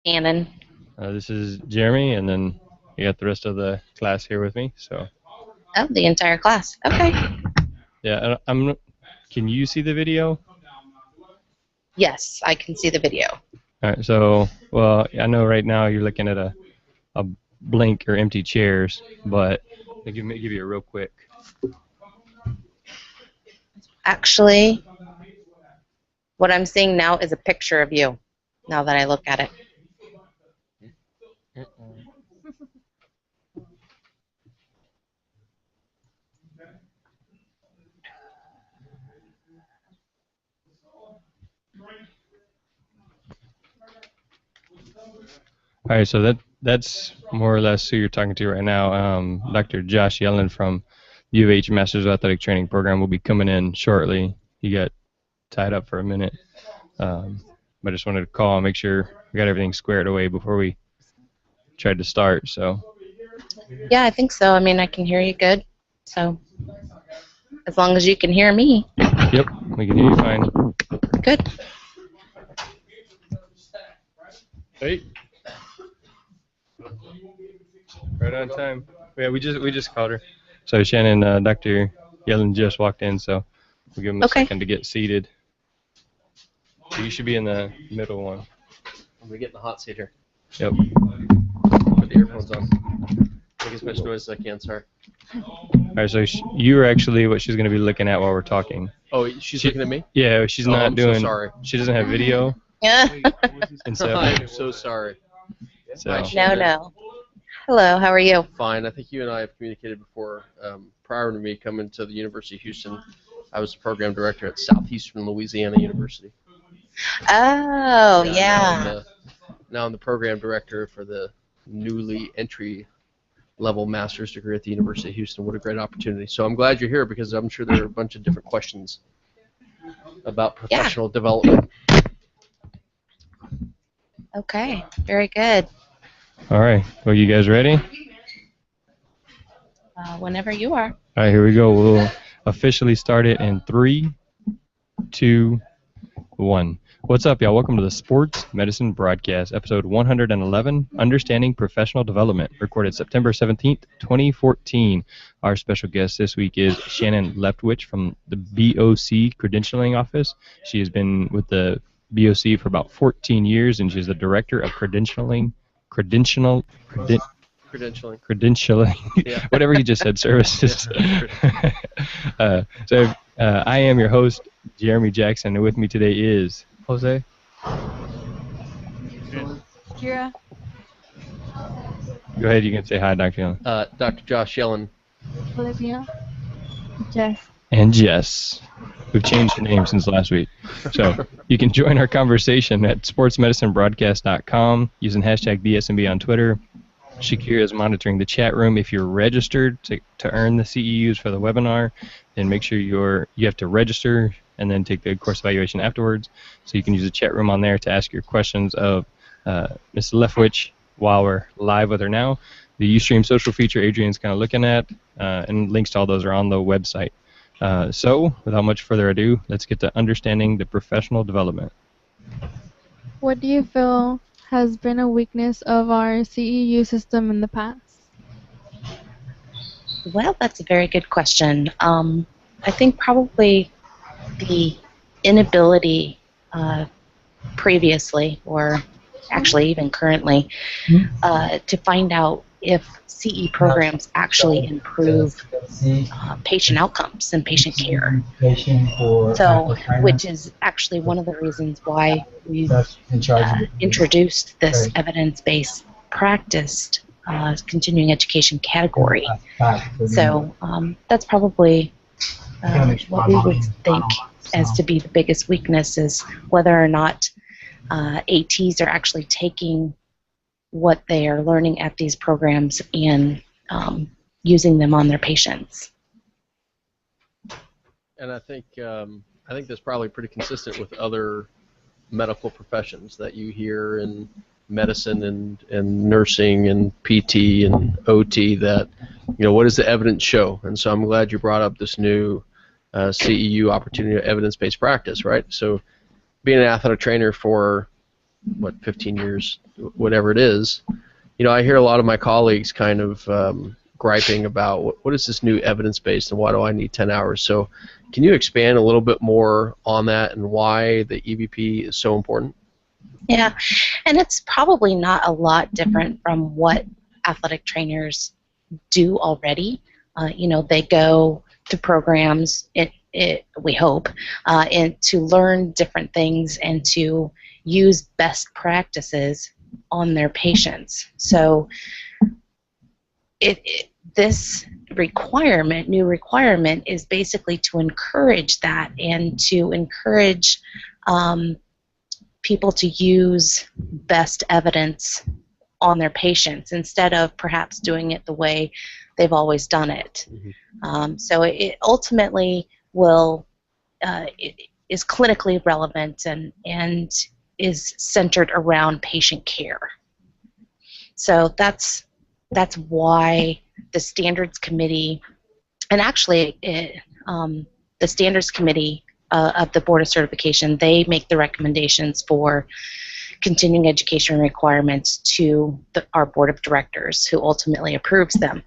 Shannon. This is Jeremy, and then you got the rest of the class here with me. So Oh, the entire class. Okay. yeah, I'm. Can you see the video? Yes, I can see the video. All right. So, well, I know right now you're looking at a blank or empty chairs, but let me give you a real quick. Actually, what I'm seeing now is a picture of you, now that I look at it. All right. So that's more or less who you're talking to right now. Dr. Josh Yellen from U of H Masters of Athletic Training Program will be coming in shortly. He got tied up for a minute. But I just wanted to call and make sure we got everything squared away before we tried to start. So Yeah, I think so. I mean, I can hear you good. So, as long as you can hear me. Yep, we can hear you fine. Good. Hey. Right on time. Yeah, we just called her. So Shannon, Dr. Yellen just walked in, so we'll give him a second to get seated. So you should be in the middle one. I'm gonna get in the hot seat here. Yep. Put the earphones on. Make as much noise as I can, sorry. All right, so you are actually what she's going to be looking at while we're talking. Oh, she's looking at me? Yeah, she's not I'm doing. So sorry. She doesn't have video. Yeah. And so, I'm so sorry. So. No. Hello, how are you? Fine. I think you and I have communicated before. Prior to me coming to the University of Houston, I was the program director at Southeastern Louisiana University. Oh, yeah. Now I'm the program director for the newly entry-level master's degree at the University of Houston. What a great opportunity. So I'm glad you're here because I'm sure there are a bunch of different questions about professional development. Okay, very good. All right. Well, you guys ready? Whenever you are. All right, here we go. We'll officially start it in 3, 2, 1. What's up, y'all? Welcome to the Sports Medicine Broadcast, episode 111, Understanding Professional Development, recorded September 17th, 2014. Our special guest this week is Shannon Leftwich from the BOC Credentialing Office. She has been with the BOC for about 14 years, and she's the Director of Credentialing, Yeah. whatever you just said, services. So I am your host, Jeremy Jackson, and with me today is Jose. Kira. Go ahead, you can say hi, Dr. Yellen. Dr. Josh Yellen. Olivia. Jess. And Jess. We've changed the name since last week. So you can join our conversation at sportsmedicinebroadcast.com using hashtag BSMB on Twitter. Shakira is monitoring the chat room. If you're registered to earn the CEUs for the webinar, then make sure you have to register and then take the course evaluation afterwards. So you can use the chat room on there to ask your questions of Ms. Leftwich while we're live with her now. The Ustream social feature Adrian's kind of looking at, and links to all those are on the website. So without much further ado, let's get to understanding the professional development. What do you feel has been a weakness of our CEU system in the past? Well, that's a very good question. I think probably the inability previously, or actually even currently, to find out if CE programs actually improve patient outcomes and patient care. So, which is actually one of the reasons why we've introduced this evidence-based practice continuing education category. So that's probably what we would think as to be the biggest weakness is whether or not ATs are actually taking what they are learning at these programs and using them on their patients. And I think that's probably pretty consistent with other medical professions that you hear in medicine and nursing and PT and OT that, what does the evidence show? And so I'm glad you brought up this new CEU opportunity, evidence-based practice, right? So being an athletic trainer for what, 15 years, whatever it is, you know, I hear a lot of my colleagues kind of griping about what is this new evidence-based and why do I need 10 hours? So can you expand a little bit more on that and why the EVP is so important? Yeah, and it's probably not a lot different from what athletic trainers do already. You know, they go to programs, we hope, and to learn different things and to use best practices on their patients. So this new requirement is basically to encourage that and to encourage people to use best evidence on their patients instead of perhaps doing it the way they've always done it. Mm-hmm. So it ultimately will it is clinically relevant and is centered around patient care. So that's why the standards committee, and actually the standards committee of the Board of Certification, they make the recommendations for continuing education requirements to our Board of Directors, who ultimately approves them.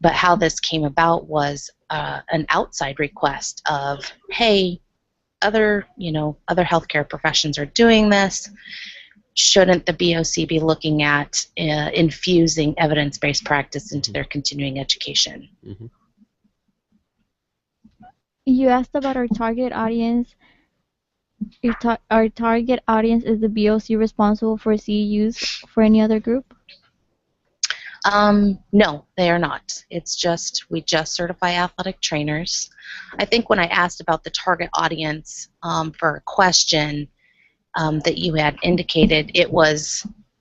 But how this came about was an outside request of, hey, other healthcare professions are doing this. Shouldn't the BOC be looking at infusing evidence-based practice into their continuing education? Mm-hmm. You asked about our target audience. Our target audience is the BOC responsible for CEUs for any other group? No, they are not. It's just, we just certify athletic trainers. I think when I asked about the target audience for a question that you had indicated,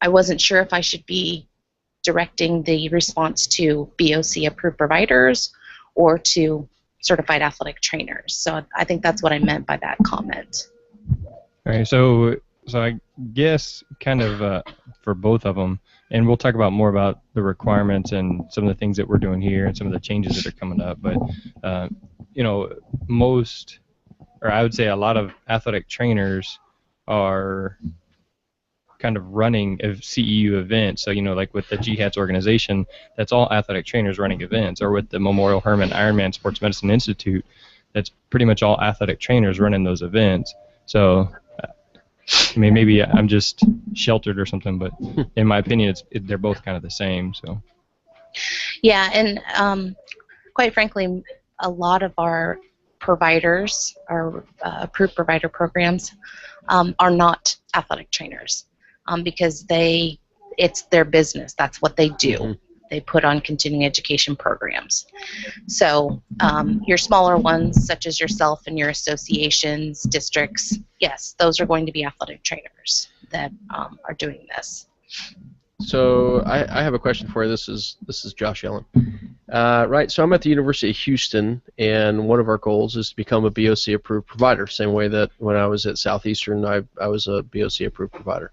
I wasn't sure if I should be directing the response to BOC approved providers or to certified athletic trainers. So I think that's what I meant by that comment. All right, so I guess kind of for both of them, and we'll talk about more about the requirements and some of the things that we're doing here and some of the changes that are coming up. But you know, most, or I would say a lot of athletic trainers are kind of running CEU events. So, you know, like with the GHATS organization, that's all athletic trainers running events, or with the Memorial Hermann Ironman Sports Medicine Institute, that's pretty much all athletic trainers running those events. So, I mean, maybe I'm just sheltered or something, but in my opinion, they're both kind of the same. So. Yeah, and quite frankly, a lot of our providers, our approved provider programs, are not athletic trainers because it's their business. That's what they do. Mm-hmm. They put on continuing education programs. So your smaller ones, such as yourself and your associations, districts, yes, those are going to be athletic trainers that are doing this. So I have a question for you. This is Josh Ellen. Right, so I'm at the University of Houston, and one of our goals is to become a BOC approved provider, same way that when I was at Southeastern, I was a BOC approved provider.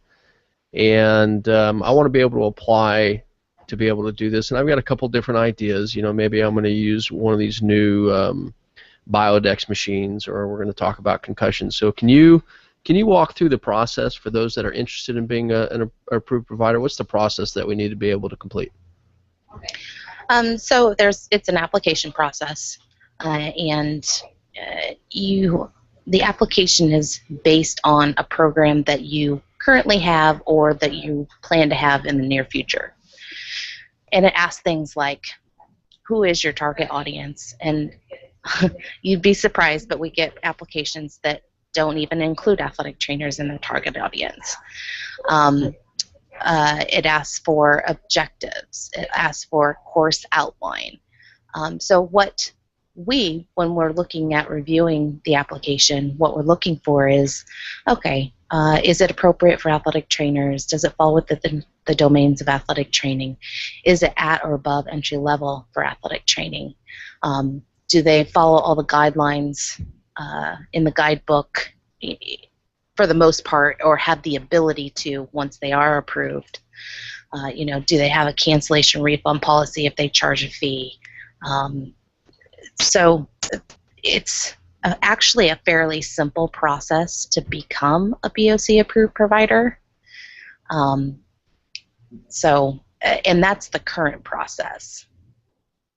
And I want to be able to apply to be able to do this, and I've got a couple different ideas. You know, maybe I'm going to use one of these new Biodex machines, or we're going to talk about concussions. So can you walk through the process for those that are interested in being an approved provider? What's the process that we need to be able to complete? So it's an application process, and the application is based on a program that you currently have or that you plan to have in the near future. And it asks things like, who is your target audience? And you'd be surprised, but we get applications that don't even include athletic trainers in their target audience. It asks for objectives. It asks for course outline. So when we're looking at reviewing the application, what we're looking for is, okay, is it appropriate for athletic trainers? Does it fall within the domains of athletic training? Is it at or above entry level for athletic training? Do they follow all the guidelines in the guidebook for the most part, or have the ability to once they are approved? Do they have a cancellation refund policy if they charge a fee? So it's actually a fairly simple process to become a BOC approved provider. And that's the current process.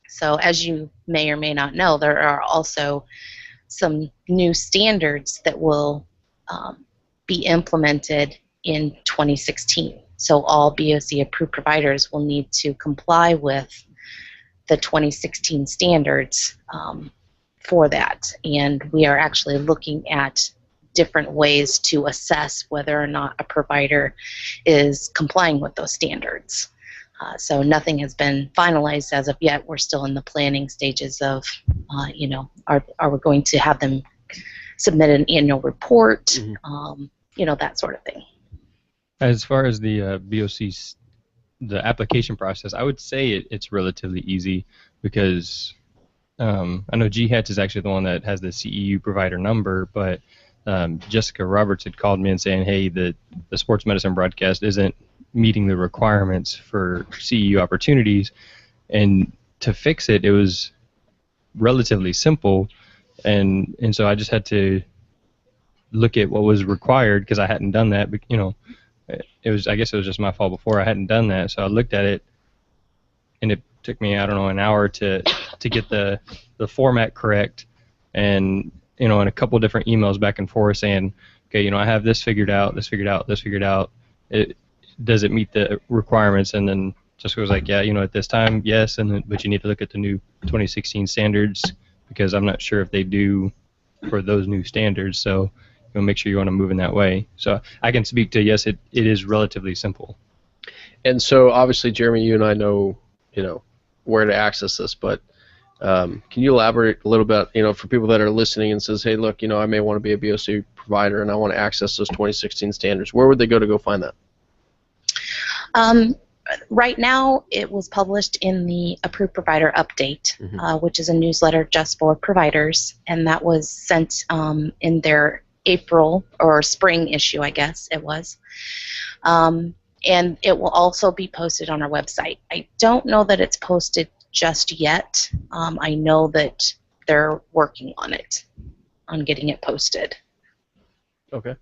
So as you may or may not know, there are also some new standards that will be implemented in 2016. So all BOC approved providers will need to comply with the 2016 standards for that. And we are actually looking at different ways to assess whether or not a provider is complying with those standards. So nothing has been finalized as of yet. We're still in the planning stages of, are we going to have them submit an annual report, that sort of thing. As far as the BOC's, the application process, I would say it's relatively easy because I know GHATS is actually the one that has the CEU provider number, but Jessica Roberts had called me and saying, hey, the sports medicine broadcast isn't meeting the requirements for CEU opportunities, and to fix it, it was relatively simple, and so I just had to look at what was required because I hadn't done that. But, I guess it was just my fault before I hadn't done that. So I looked at it, and it took me, I don't know, an hour to get the format correct, and in a couple different emails back and forth saying, okay, I have this figured out, this figured out, this figured out. Does it meet the requirements? And then Jessica was like, yeah, at this time, yes, but you need to look at the new 2016 standards because I'm not sure if they do for those new standards. So make sure you want to move in that way. So I can speak to, yes, it is relatively simple. And so obviously, Jeremy, you and I know, where to access this, but can you elaborate a little bit, for people that are listening and says, hey, look, I may want to be a BOC provider and I want to access those 2016 standards. Where would they go find that? Right now, it was published in the Approved Provider Update, which is a newsletter just for providers, and that was sent in their April or spring issue, I guess it was. And it will also be posted on our website. I don't know that it's posted just yet. I know that they're working on it, on getting it posted. Okay.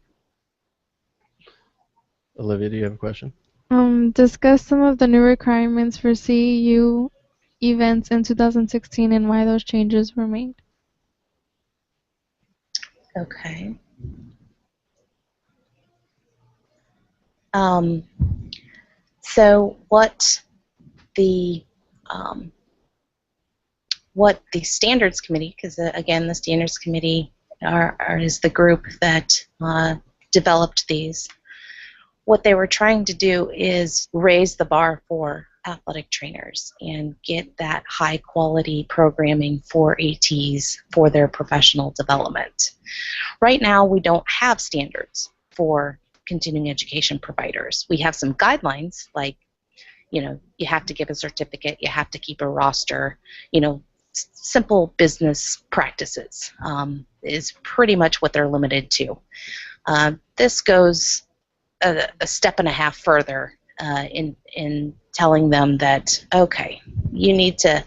Olivia, do you have a question? Discuss some of the new requirements for CEU events in 2016 and why those changes were made. Okay. So what the standards committee, because again, the standards committee is the group that developed these. What they were trying to do is raise the bar for athletic trainers and get that high quality programming for ATs for their professional development. Right now, we don't have standards for continuing education providers. We have some guidelines like, you have to give a certificate, you have to keep a roster, simple business practices is pretty much what they're limited to. This goes a step and a half further in telling them that, okay, you need to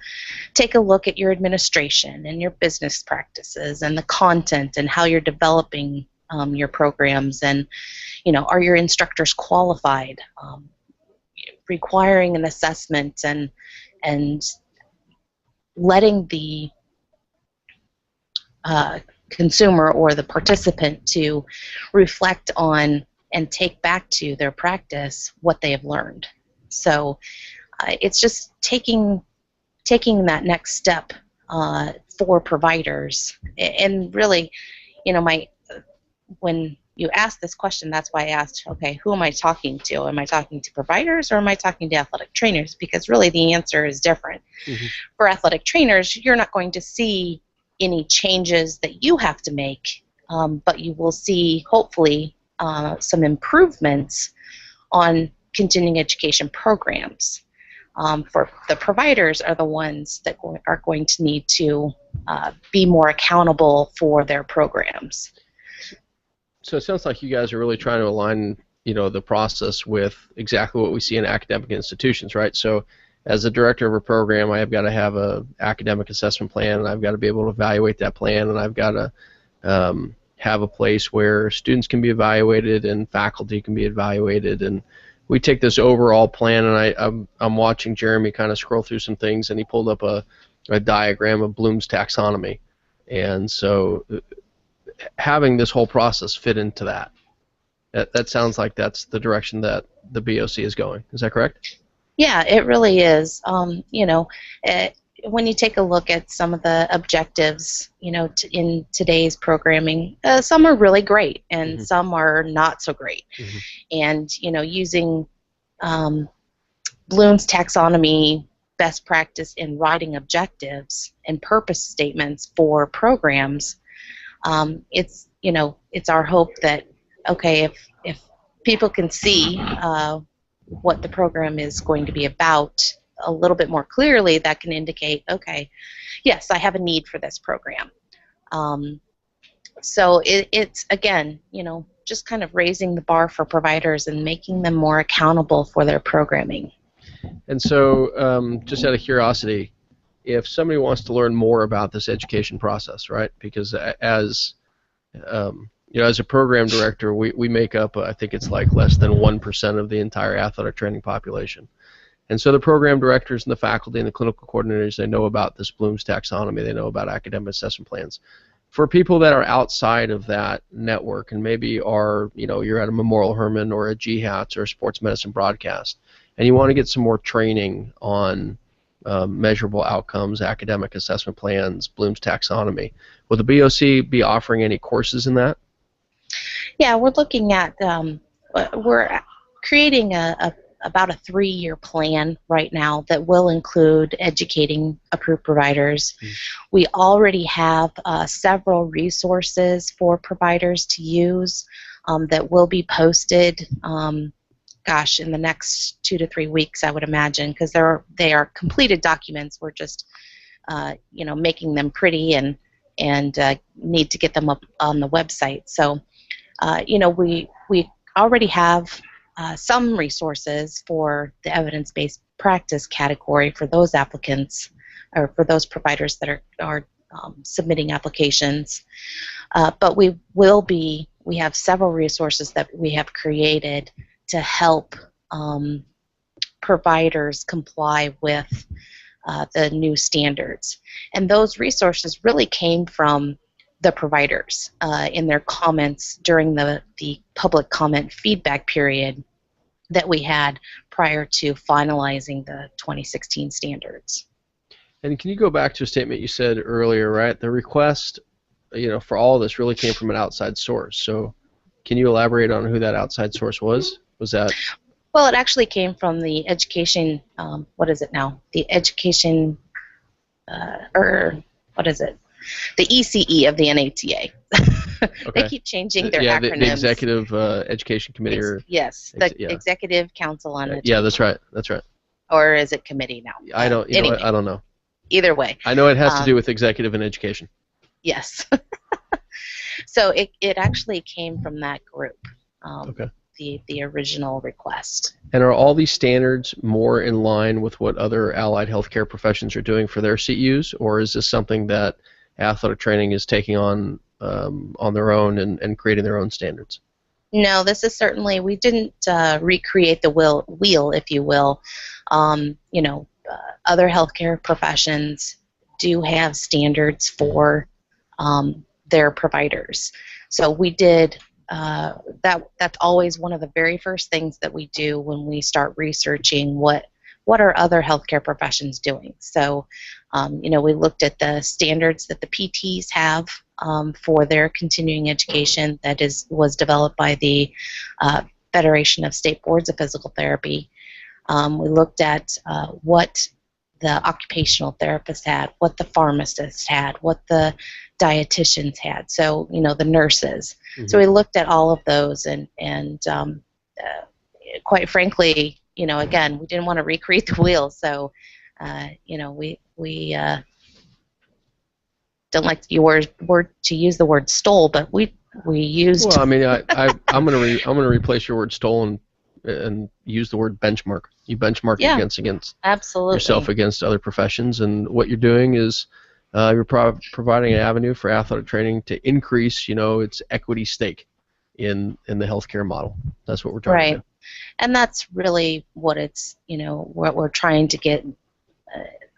take a look at your administration and your business practices and the content and how you're developing your programs, and are your instructors qualified, requiring an assessment and letting the consumer or the participant to reflect on and take back to their practice what they have learned. So it's just taking that next step for providers. And really, when you asked this question, that's why I asked, okay, who am I talking to? Am I talking to providers or am I talking to athletic trainers? Because really the answer is different. For athletic trainers, you're not going to see any changes that you have to make, but you will see, hopefully, some improvements on continuing education programs. For the providers are the ones that are going to need to be more accountable for their programs. So it sounds like you guys are really trying to align, the process with exactly what we see in academic institutions, right? So as a director of a program, I have got to have an academic assessment plan, and I've got to be able to evaluate that plan, and I've got to have a place where students can be evaluated and faculty can be evaluated, and we take this overall plan, and I'm watching Jeremy kind of scroll through some things, and he pulled up a diagram of Bloom's taxonomy, and so having this whole process fit into that. That sounds like that's the direction that the BOC is going. Is that correct? Yeah, it really is. You know, when you take a look at some of the objectives, you know, in today's programming, some are really great and Mm-hmm. some are not so great. Mm-hmm. And, you know, using Bloom's taxonomy best practice in writing objectives and purpose statements for programs, it's, you know, it's our hope that, okay, if people can see what the program is going to be about a little bit more clearly, that can indicate, okay, yes, I have a need for this program. So it's, again, you know, just kind of raising the bar for providers and making them more accountable for their programming. And so, just out of curiosity, if somebody wants to learn more about this education process, right? Because as you know, as a program director, we make up, I think it's like less than 1% of the entire athletic training population. And so the program directors and the faculty and the clinical coordinators, they know about this Bloom's taxonomy, they know about academic assessment plans. For people that are outside of that network and maybe are, you know, you're at a Memorial Hermann or a GHATS or a sports medicine broadcast, and you want to get some more training on measurable outcomes, academic assessment plans, Bloom's taxonomy, will the BOC be offering any courses in that? Yeah, we're looking at, we're creating about a 3-year plan right now that will include educating approved providers. Mm-hmm. We already have several resources for providers to use that will be posted, gosh, in the next 2 to 3 weeks, I would imagine, because they are completed documents. We're just, you know, making them pretty and need to get them up on the website. So, you know, we already have some resources for the evidence-based practice category for those applicants or for those providers that are submitting applications. But we have several resources that we have created to help providers comply with the new standards. And those resources really came from the providers in their comments during the public comment feedback period that we had prior to finalizing the 2016 standards. And can you go back to a statement you said earlier, right? The request, you know, for all of this really came from an outside source. So can you elaborate on who that outside source was? Was that? Well, it actually came from the education, what is it now? The education, or what is it? The ECE of the NATA. Okay. They keep changing their acronyms. acronyms. The Executive Education Committee. Yes, the Executive Council on Education. Yeah, that's right. That's right. Or is it committee now? I don't. You know what? I don't know. Either way. I know it has to do with executive and education. Yes. So it actually came from that group. Okay. The original request. And are all these standards more in line with what other allied healthcare professions are doing for their CEUs, or is this something that athletic training is taking on their own and creating their own standards? No, this is certainly, we didn't recreate the wheel, if you will. You know, other healthcare professions do have standards for their providers. So we did, that's always one of the very first things that we do when we start researching what are other healthcare professions doing. So, you know, we looked at the standards that the PTs have for their continuing education that was developed by the Federation of State Boards of Physical Therapy. We looked at what the occupational therapists had, what the pharmacists had, what the dietitians had, so, you know, the nurses. Mm-hmm. So we looked at all of those and quite frankly, you know, again, we didn't want to recreate the wheel, so, you know, we don't like to use the word stole, but we used. Well, I mean, I'm gonna replace your word stole and use the word benchmark. You benchmark against absolutely yourself against other professions, and what you're doing is you're providing an avenue for athletic training to increase, you know, its equity stake in the healthcare model. That's what we're trying to do. And that's really what it's, what we're trying to get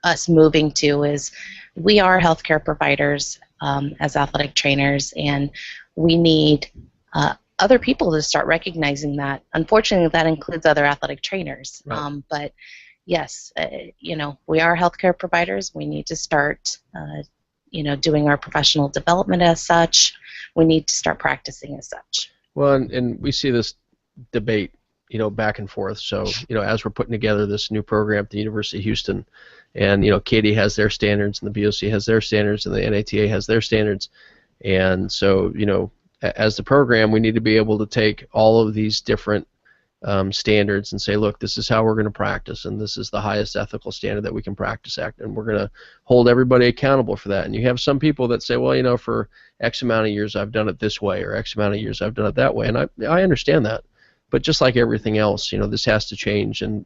us moving to is we are healthcare providers as athletic trainers, and we need other people to start recognizing that. Unfortunately, that includes other athletic trainers. Right. But yes, we are healthcare providers. We need to start, doing our professional development as such. We need to start practicing as such. Well, and we see this debate, back and forth. So, as we're putting together this new program at the University of Houston, and, Katie has their standards, and the BOC has their standards, and the NATA has their standards. And so, as the program, we need to be able to take all of these different standards and say, look, this is how we're going to practice, and this is the highest ethical standard that we can practice at, and we're going to hold everybody accountable for that. And you have some people that say, well, for X amount of years I've done it this way, or X amount of years I've done it that way, and I understand that. But just like everything else, this has to change, and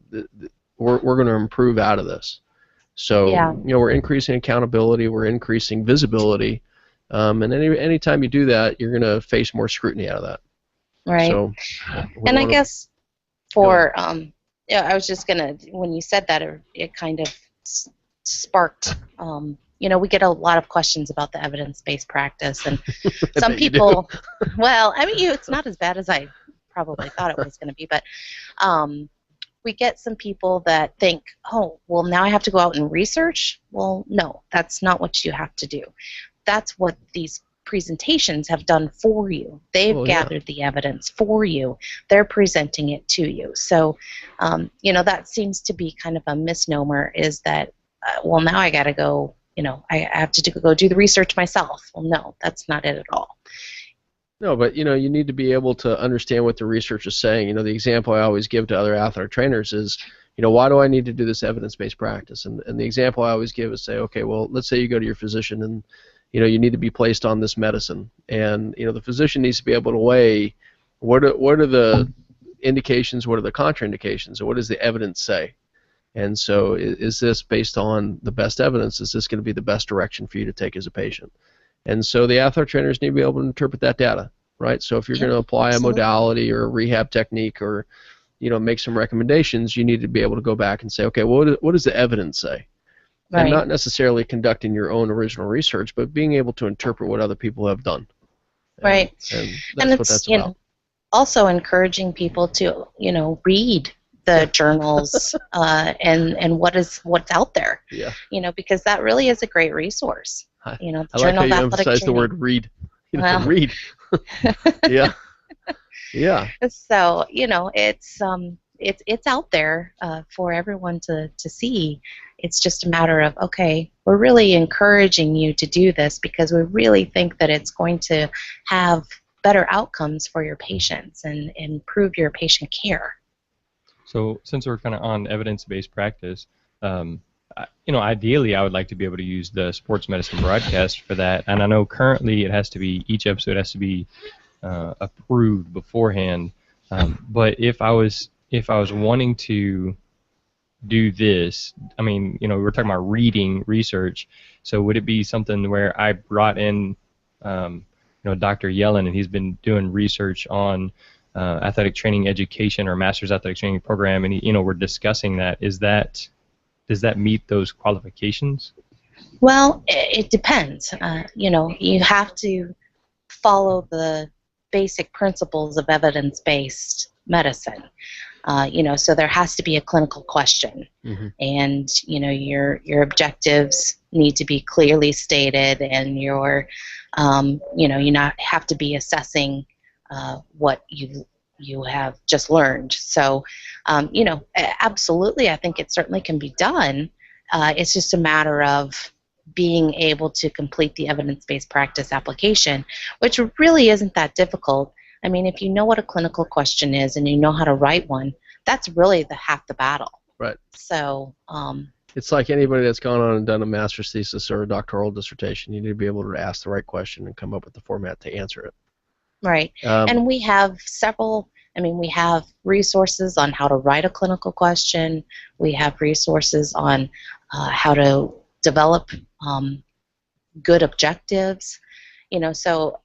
we're going to improve out of this. So, Yeah. We're increasing accountability, we're increasing visibility, and any time you do that, you're going to face more scrutiny out of that. Right. So, and I guess for, I was just going to, when you said that, it kind of sparked, we get a lot of questions about the evidence-based practice, and some people, well, I mean, it's not as bad as I probably thought it was going to be, but we get some people that think, oh, well, now I have to go out and research. Well, no, that's not what you have to do. That's what these presentations have done for you. They've gathered the evidence for you. They're presenting it to you. So, that seems to be kind of a misnomer, is that, well, now I got to go, I have to go do the research myself. Well, no, that's not it at all. No, but, you need to be able to understand what the research is saying. The example I always give to other athletic trainers is, why do I need to do this evidence-based practice? And the example I always give is say, okay, well, let's say you go to your physician and, you need to be placed on this medicine. And, the physician needs to be able to weigh what are the indications, what are the contraindications, or what does the evidence say? And so is this based on the best evidence? Is this going to be the best direction for you to take as a patient? And so the athletic trainers need to be able to interpret that data, right? So if you're going to apply a modality or a rehab technique, or, make some recommendations, you need to be able to go back and say, okay, what does the evidence say? Right. And not necessarily conducting your own original research, but being able to interpret what other people have done. Right. And that's what that's about. Also encouraging people to, read the journals and what's out there. Yeah. Because that really is a great resource. I like how you emphasize the word read. Read. Yeah. Yeah. So, it's out there for everyone to see. It's just a matter of, okay, we're really encouraging you to do this because we really think that it's going to have better outcomes for your patients and improve your patient care. So since we're kind of on evidence-based practice, ideally I would like to be able to use the sports medicine broadcast for that. And I know currently each episode has to be approved beforehand. But if I was wanting to do this, I mean, we're talking about reading research. So would it be something where I brought in, Dr. Yellen, and he's been doing research on athletic training education or master's athletic training program, and we're discussing that. Does that meet those qualifications? Well, it depends. You have to follow the basic principles of evidence-based medicine. So there has to be a clinical question, and your objectives need to be clearly stated, and you not have to be assessing what you have just learned. So, absolutely, I think it certainly can be done. It's just a matter of being able to complete the evidence-based practice application, which really isn't that difficult. I mean, if you know what a clinical question is and you know how to write one, that's really half the battle. Right. So, it's like anybody that's gone on and done a master's thesis or a doctoral dissertation. You need to be able to ask the right question and come up with the format to answer it. Right. And we have we have resources on how to write a clinical question. We have resources on how to develop good objectives. So,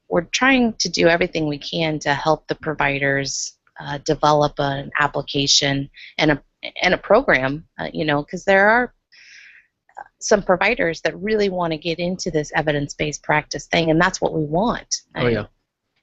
we're trying to do everything we can to help the providers develop an application and a program, because there are some providers that really want to get into this evidence-based practice thing, and that's what we want. Oh, yeah.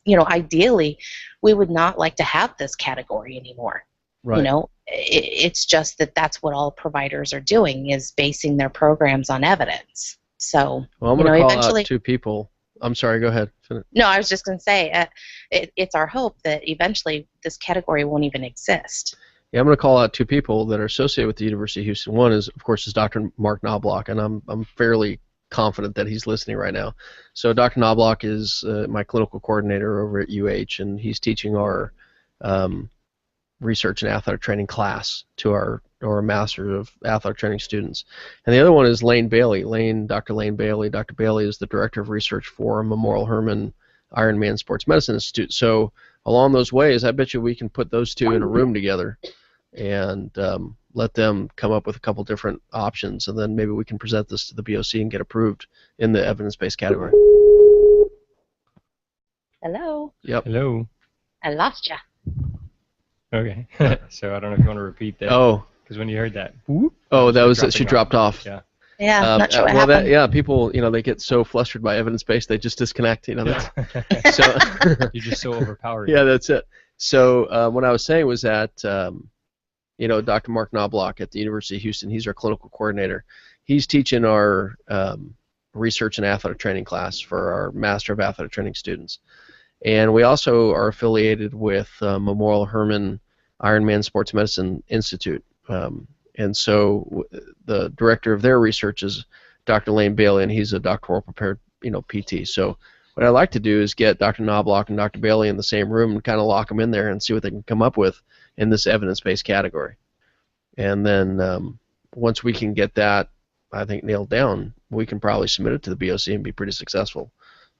Ideally, we would not like to have this category anymore. Right. It's just that that's what all providers are doing, is basing their programs on evidence. So, well, I'm going to call eventually, out 2 people. I'm sorry, go ahead. No, I was just going to say, it's our hope that eventually this category won't even exist. Yeah, I'm going to call out 2 people that are associated with the University of Houston. One is, of course, Dr. Mark Knobloch, and I'm fairly confident that he's listening right now. So Dr. Knobloch is my clinical coordinator over at UH, and he's teaching our research and athletic training class to our Master of Athletic Training students. And the other one is Lane Bailey. Dr. Lane Bailey. Dr. Bailey is the Director of Research for Memorial Hermann Ironman Sports Medicine Institute. So along those ways, I bet you we can put those 2 in a room together and let them come up with a couple different options, and then maybe we can present this to the BOC and get approved in the evidence-based category. Hello. Yep. Hello. I lost you. Okay. So I don't know if you want to repeat that. Oh. Because when you heard that, whoop, Oh, that was it. She dropped off. Yeah. Yeah, not sure what happened. People, they get so flustered by evidence-based, they just disconnect. That's, so you're just so overpowered. Yeah, that's it. So what I was saying was that, Dr. Mark Knobloch at the University of Houston, he's our clinical coordinator. He's teaching our research and athletic training class for our Master of Athletic Training students. And we also are affiliated with Memorial Hermann Ironman Sports Medicine Institute. And so the director of their research is Dr. Lane Bailey, and he's a doctoral prepared, PT. So what I'd like to do is get Dr. Knobloch and Dr. Bailey in the same room and kind of lock them in there and see what they can come up with in this evidence-based category. And then once we can get that, I think, nailed down, we can probably submit it to the BOC and be pretty successful.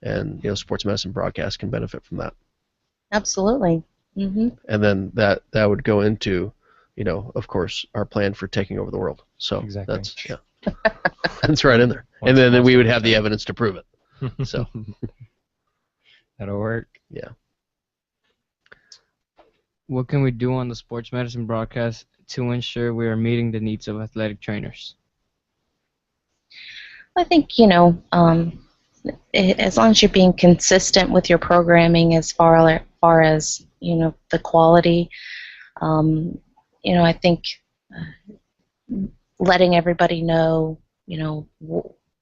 And sports medicine broadcast can benefit from that. Absolutely. Mm-hmm. And then that would go into, of course, our plan for taking over the world. So exactly. That's right in there. And then we would have the evidence to prove it. So that'll work. Yeah. What can we do on the sports medicine broadcast to ensure we are meeting the needs of athletic trainers? I think, as long as you're being consistent with your programming as far as, the quality, I think letting everybody know,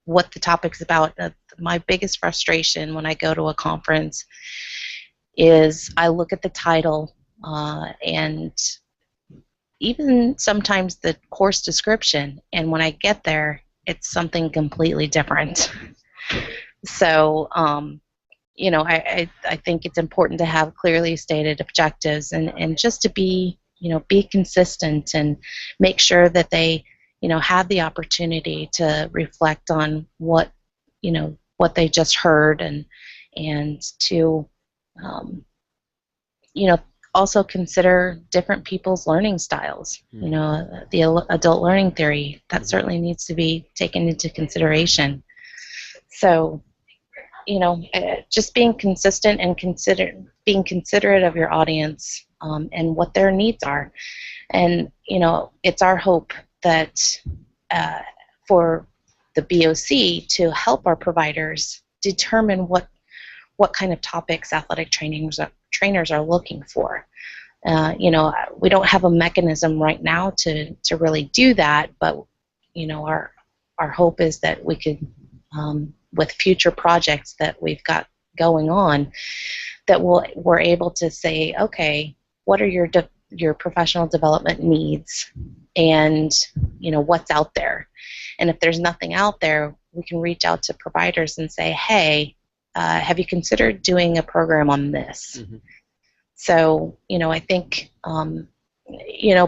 what the topic's about. My biggest frustration when I go to a conference is I look at the title and even sometimes the course description, and when I get there, it's something completely different. So, I think it's important to have clearly stated objectives and just to be consistent and make sure that they, have the opportunity to reflect on what they just heard and to, also consider different people's learning styles. The adult learning theory, that certainly needs to be taken into consideration. So, just being consistent and being considerate of your audience and what their needs are. And, it's our hope that for the BOC to help our providers determine what kind of topics athletic trainers are looking for. We don't have a mechanism right now to really do that, but our hope is that we could, with future projects that we've got going on, that we're able to say, okay, what are your professional development needs, and what's out there, and if there's nothing out there, we can reach out to providers and say, hey, have you considered doing a program on this? Mm-hmm. So, I think,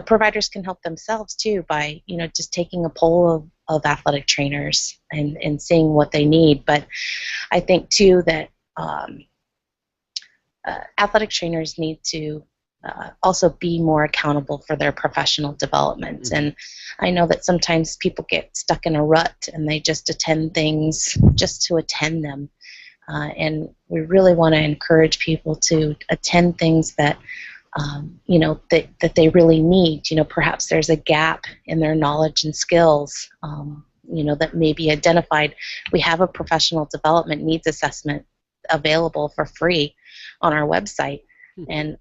providers can help themselves too by, just taking a poll of athletic trainers and seeing what they need. But I think too that athletic trainers need to also be more accountable for their professional development. Mm-hmm. And I know that sometimes people get stuck in a rut and they just attend things just to attend them. And we really want to encourage people to attend things that you know, that they really need. You know, perhaps there's a gap in their knowledge and skills, you know, that may be identified. We have a professional development needs assessment available for free on our website, and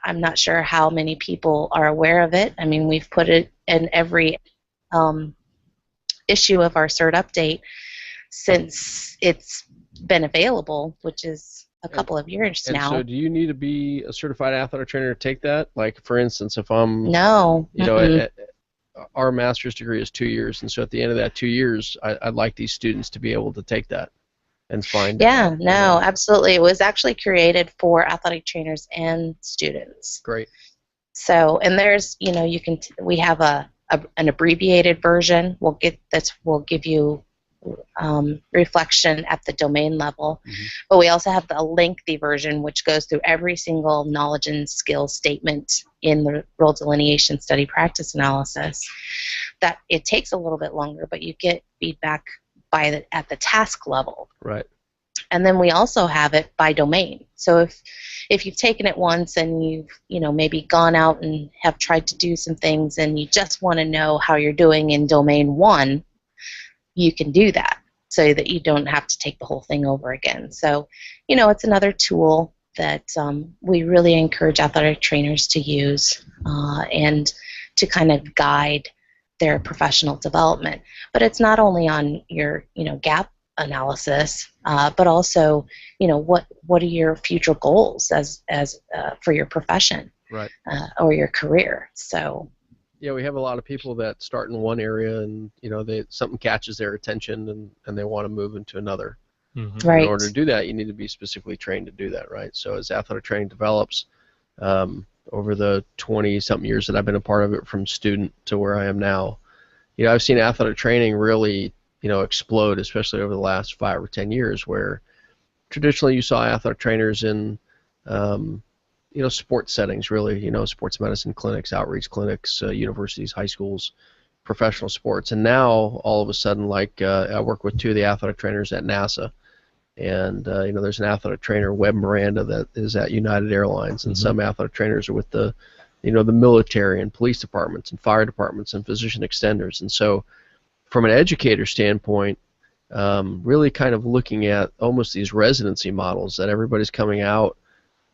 I'm not sure how many people are aware of it. I mean, we've put it in every issue of our CERT update since it's been available, which is a couple of years now. So do you need to be a certified athletic trainer to take that? Like, for instance, if I'm, No. you know, our master's degree is 2 years, and so at the end of that 2 years, I'd like these students to be able to take that and find Yeah, no, absolutely. It was actually created for athletic trainers and students. Great. So, and there's, you know, we have an abbreviated version. We'll give you reflection at the domain level, but we also have the lengthy version, which goes through every single knowledge and skill statement in the role delineation study practice analysis. That it takes a little bit longer, but you get feedback at the task level. Right. And then we also have it by domain. So if you've taken it once and you've, you know, maybe gone out and have tried to do some things and you just want to know how you're doing in domain 1, you can do that so that you don't have to take the whole thing over again. So, you know, it's another tool that we really encourage athletic trainers to use and to kind of guide their professional development. But it's not only on your, you know, gap analysis, but also, you know, what are your future goals as for your profession, right, or your career. So yeah, we have a lot of people that start in one area and, you know, something catches their attention and they want to move into another. Right. In order to do that, you need to be specifically trained to do that, right? So as athletic training develops, over the 20-something years that I've been a part of it, from student to where I am now, you know, I've seen athletic training really, you know, explode, especially over the last 5 or 10 years, where traditionally you saw athletic trainers in, you know, sports settings, really, you know, sports medicine clinics, outreach clinics, universities, high schools, professional sports. And now, all of a sudden, like, I work with 2 of the athletic trainers at NASA. And, you know, there's an athletic trainer, Webb Miranda, that is at United Airlines. And some athletic trainers are with the, you know, the military and police departments and fire departments and physician extenders. And so from an educator standpoint, really kind of looking at almost these residency models that everybody's coming out.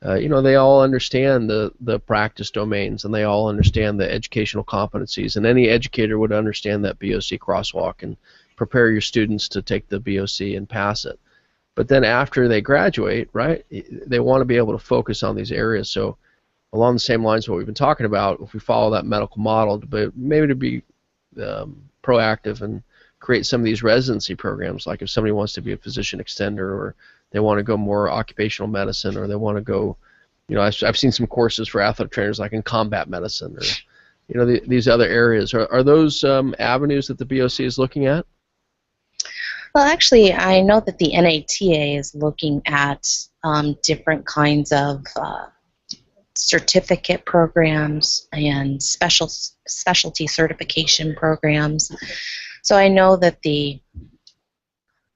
You know, they all understand the practice domains, and they all understand the educational competencies, and any educator would understand that BOC crosswalk and prepare your students to take the BOC and pass it. But then after they graduate, right, they want to be able to focus on these areas. So along the same lines of what we've been talking about, if we follow that medical model, but maybe to be proactive and create some of these residency programs, like if somebody wants to be a physician extender, or they want to go more occupational medicine, or they want to go, you know, I've seen some courses for athletic trainers like in combat medicine, or, you know, these other areas. Are those avenues that the BOC is looking at? Well, actually, I know that the NATA is looking at different kinds of certificate programs and specialty certification programs. So I know that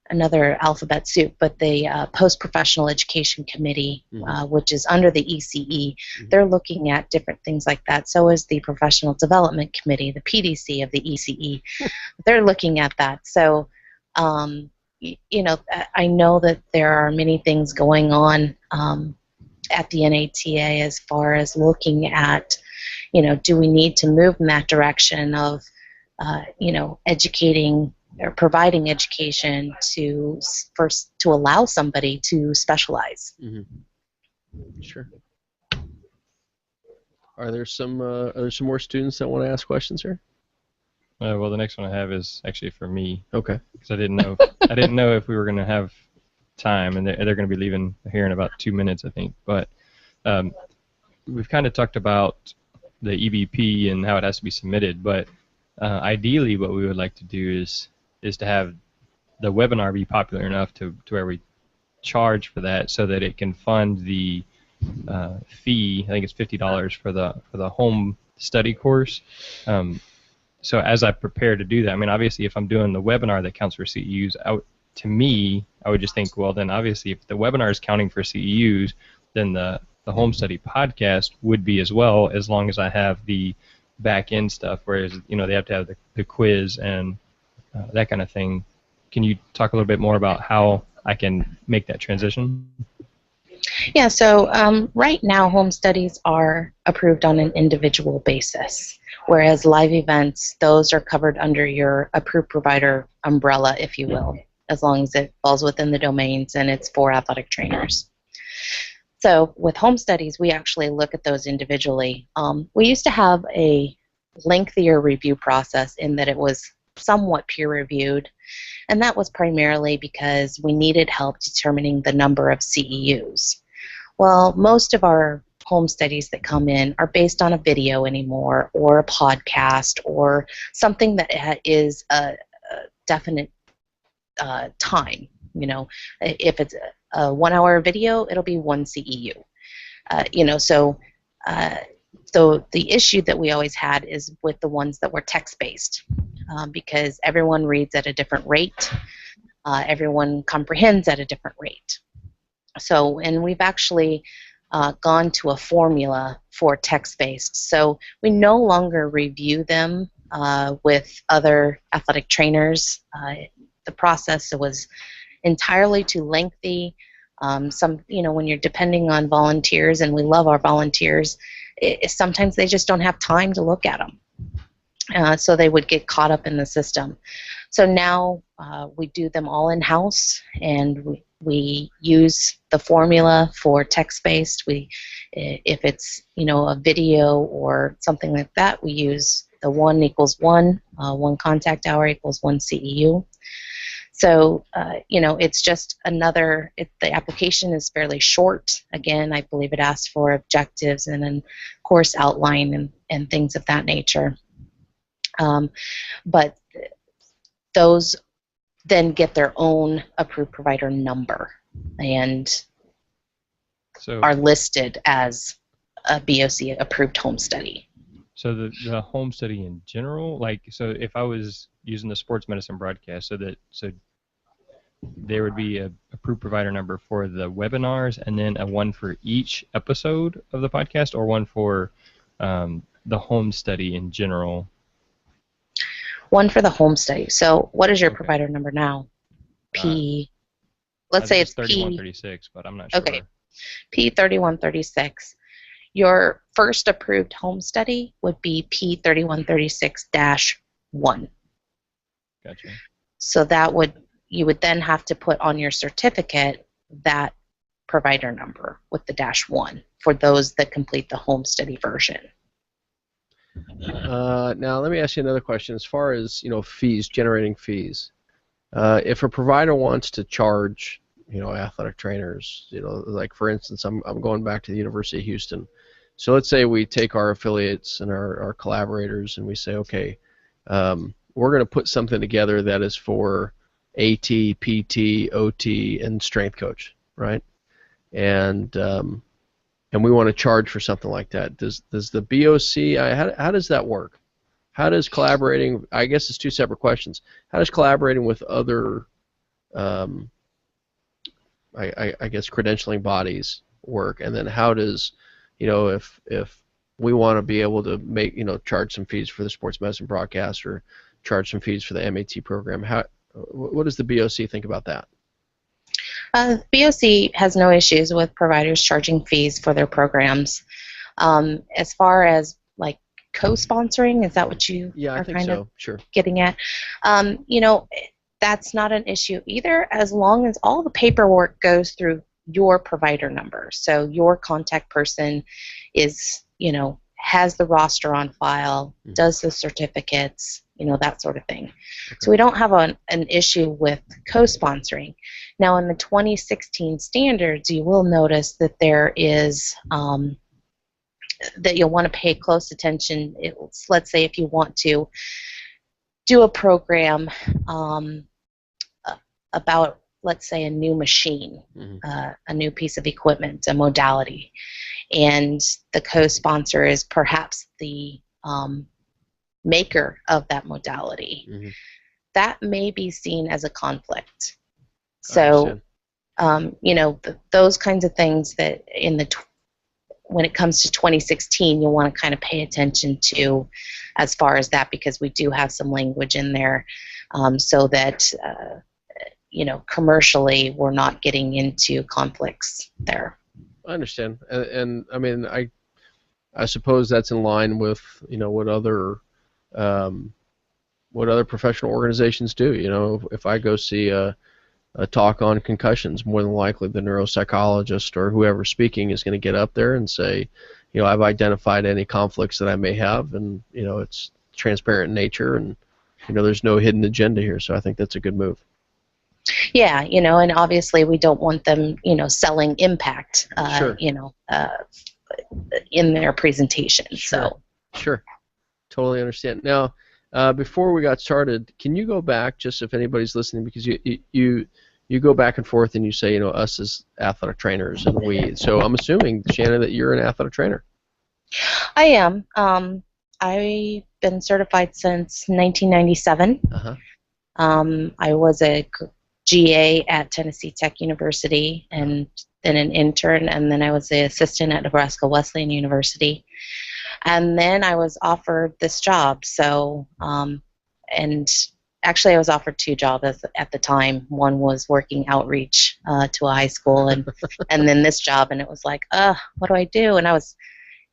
another alphabet soup, but the Post-Professional Education Committee, which is under the ECE, they're looking at different things like that. So is the Professional Development Committee, the PDC of the ECE. They're looking at that. So, you know, I know that there are many things going on at the NATA as far as looking at, you know, do we need to move in that direction of, you know, educating or providing education to allow somebody to specialize. Sure. Are there some more students that want to ask questions here? Well, the next one I have is actually for me. Okay. Because I didn't know if we were going to have time, and they're going to be leaving here in about 2 minutes, I think. But we've kind of talked about the EBP and how it has to be submitted. But ideally, what we would like to do is to have the webinar be popular enough to where we charge for that, so that it can fund the fee. I think it's $50 for the home study course. So as I prepare to do that, I mean, obviously, if I'm doing the webinar that counts for CEUs, to me, I would just think, well, then obviously, if the webinar is counting for CEUs, then the the home study podcast would be as well, as long as I have the back end stuff, whereas they have to have the quiz and that kind of thing. Can you talk a little bit more about how I can make that transition? Yeah, so right now home studies are approved on an individual basis, whereas live events, those are covered under your approved provider umbrella, if you will, as long as it falls within the domains and it's for athletic trainers. So with home studies, we actually look at those individually. We used to have a lengthier review process in that it was somewhat peer-reviewed, and that was primarily because we needed help determining the number of CEUs. Well, most of our home studies that come in are based on a video anymore, or a podcast, or something that is a definite time. If it's a 1 hour video, it'll be 1 CEU. So the issue that we always had is with the ones that were text-based, because everyone reads at a different rate, everyone comprehends at a different rate. So, and we've actually gone to a formula for text-based. So we no longer review them with other athletic trainers. The process was entirely too lengthy. When you're depending on volunteers, and we love our volunteers, sometimes they just don't have time to look at them. So they would get caught up in the system. So now we do them all in-house, and we use the formula for text-based. If it's a video or something like that, we use the 1 equals 1, 1 contact hour equals 1 CEU. So, it's just the application is fairly short. Again, I believe it asks for objectives and then course outline and things of that nature. But those then get their own approved provider number and are listed as a BOC approved home study. So the home study in general, so if I was using the sports medicine broadcast, so there would be a approved provider number for the webinars, and then a one for each episode of the podcast, or one for the home study in general? One for the home study. So what is your provider number now? Let's say it's 3136, but I'm not sure. Okay, P3136. Your first approved home study would be P3136-1. Gotcha. So you would then have to put on your certificate that provider number with the -1 for those that complete the home study version. Now let me ask you another question. As far as fees, generating fees, if a provider wants to charge athletic trainers, like for instance, I'm going back to the University of Houston. So let's say we take our affiliates and our collaborators, and we say, okay, we're going to put something together that is for AT, PT, OT, and strength coach, right? And we want to charge for something like that. Does the BOC, how does that work? How does collaborating, I guess it's two separate questions. How does collaborating with other, I guess, credentialing bodies work? And then how does, if we want to be able to make, charge some fees for the sports medicine broadcast or charge some fees for the MAT program, what does the BOC think about that? BOC has no issues with providers charging fees for their programs. As far as co-sponsoring, is that what you are kind of getting at? That's not an issue either, as long as all the paperwork goes through your provider number. So your contact person is, has the roster on file, does the certificates, that sort of thing. Okay. So we don't have an issue with co-sponsoring. Now in the 2016 standards, you will notice that there is that you'll want to pay close attention. Let's say if you want to do a program about, let's say, a new machine, a new piece of equipment, a modality, and the co-sponsor is perhaps the maker of that modality, that may be seen as a conflict. So, those kinds of things that in the when it comes to 2016, you'll want to kind of pay attention to as far as that, because we do have some language in there so that, commercially we're not getting into conflicts there. I understand. And I mean, I suppose that's in line with, what other professional organizations do. If I go see a talk on concussions, more than likely the neuropsychologist or whoever's speaking is going to get up there and say, I've identified any conflicts that I may have, and it's transparent in nature, and there's no hidden agenda here. So I think that's a good move. Yeah, and obviously we don't want them, selling impact, Sure. In their presentation. Sure. So. Sure. Totally understand. Now, before we got started, can you go back, just if anybody's listening, because you go back and forth and you say, us as athletic trainers and we. So I'm assuming, Shannon, that you're an athletic trainer. I am. I've been certified since 1997. Uh-huh. I was a GA at Tennessee Tech University, and then an intern, and then I was the assistant at Nebraska Wesleyan University. And then I was offered this job. So, and actually I was offered two jobs at the time. One was working outreach to a high school, and then this job, and it was like, what do I do? And I was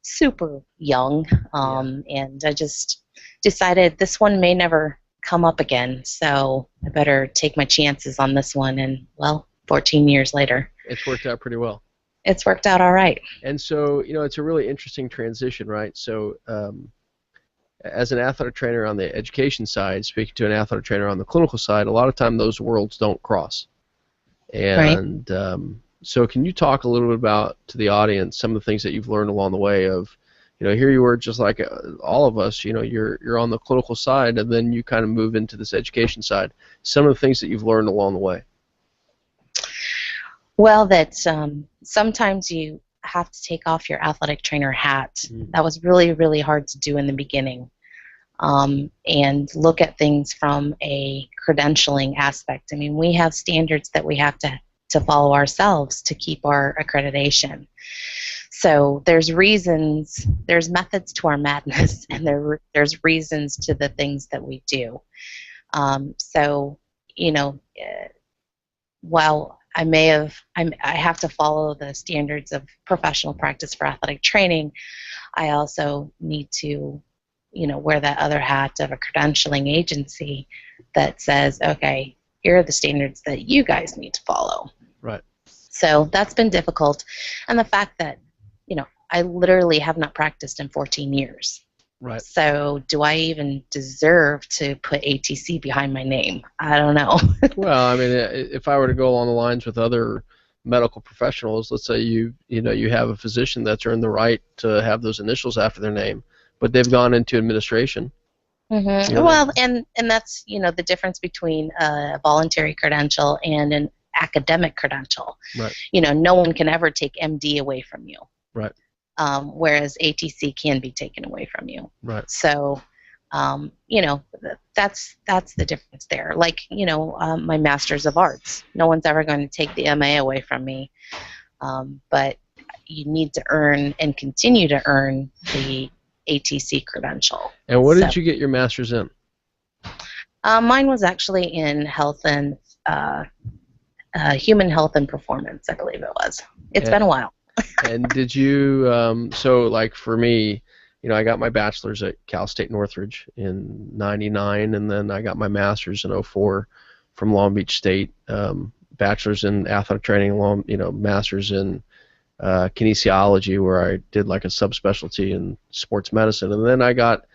super young, and I just decided this one may never come up again, so I better take my chances on this one. And, well, 14 years later, it's worked out pretty well. It's worked out all right. And so, it's a really interesting transition, right? So, as an athletic trainer on the education side, speaking to an athletic trainer on the clinical side, a lot of time those worlds don't cross. And right. So can you talk a little bit about, to the audience, some of the things that you've learned along the way of, here you were just like all of us, you're on the clinical side, and then you kind of move into this education side. Some of the things that you've learned along the way. Well, that sometimes you have to take off your athletic trainer hat. Mm. That was really, really hard to do in the beginning, and look at things from a credentialing aspect. I mean, we have standards that we have to follow ourselves to keep our accreditation. So there's reasons, there's methods to our madness, and there's reasons to the things that we do. While I have to follow the standards of professional practice for athletic training, I also need to, wear that other hat of a credentialing agency that says, okay, here are the standards that you guys need to follow. Right. So that's been difficult. And the fact that, I literally have not practiced in 14 years. Right. So do I even deserve to put ATC behind my name? I don't know. Well, I mean, if I were to go along the lines with other medical professionals, let's say you have a physician that's earned the right to have those initials after their name, but they've gone into administration. Mm-hmm. Well, and that's, the difference between a voluntary credential and an academic credential. Right. No one can ever take MD away from you. Right. Whereas ATC can be taken away from you. Right. So, that's the difference there. Like, my Master's of Arts. No one's ever going to take the MA away from me, but you need to earn and continue to earn the ATC credential. And what did you get your Master's in? Mine was actually in health and human health and performance, I believe it was. It's been a while. And did you, so like for me, I got my bachelor's at Cal State Northridge in '99, and then I got my master's in '04 from Long Beach State, bachelor's in athletic training, master's in kinesiology, where I did like a subspecialty in sports medicine. And then I got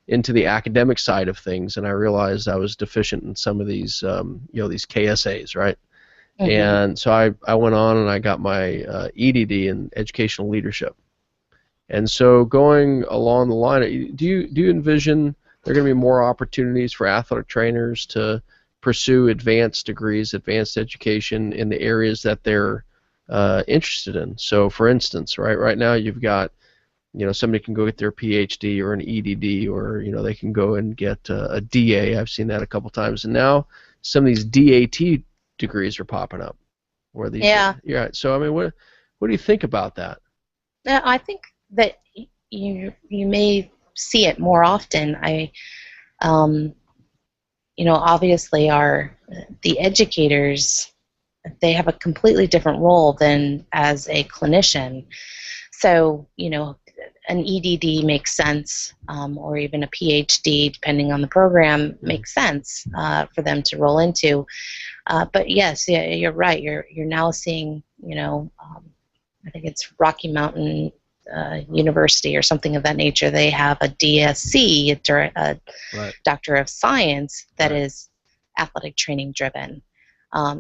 into the academic side of things, and I realized I was deficient in some of these, these KSAs, right? Mm-hmm. And so I went on and I got my EDD in educational leadership. And so going along the line, do you envision there are going to be more opportunities for athletic trainers to pursue advanced degrees, advanced education in the areas that they're interested in? So, for instance, right now you've got, somebody can go get their PhD or an EDD, or they can go and get a DA. I've seen that a couple times, and now some of these DAT degrees are popping up. Where these? Yeah. Yeah. So I mean, what do you think about that? I think that you may see it more often. Obviously, the educators, they have a completely different role than as a clinician. So, an EDD makes sense, or even a PhD, depending on the program, makes sense for them to roll into. But yes, yeah, you're right. You're now seeing, I think it's Rocky Mountain University or something of that nature. They have a DSC, a Right. Doctor of Science, that Right. is athletic training driven.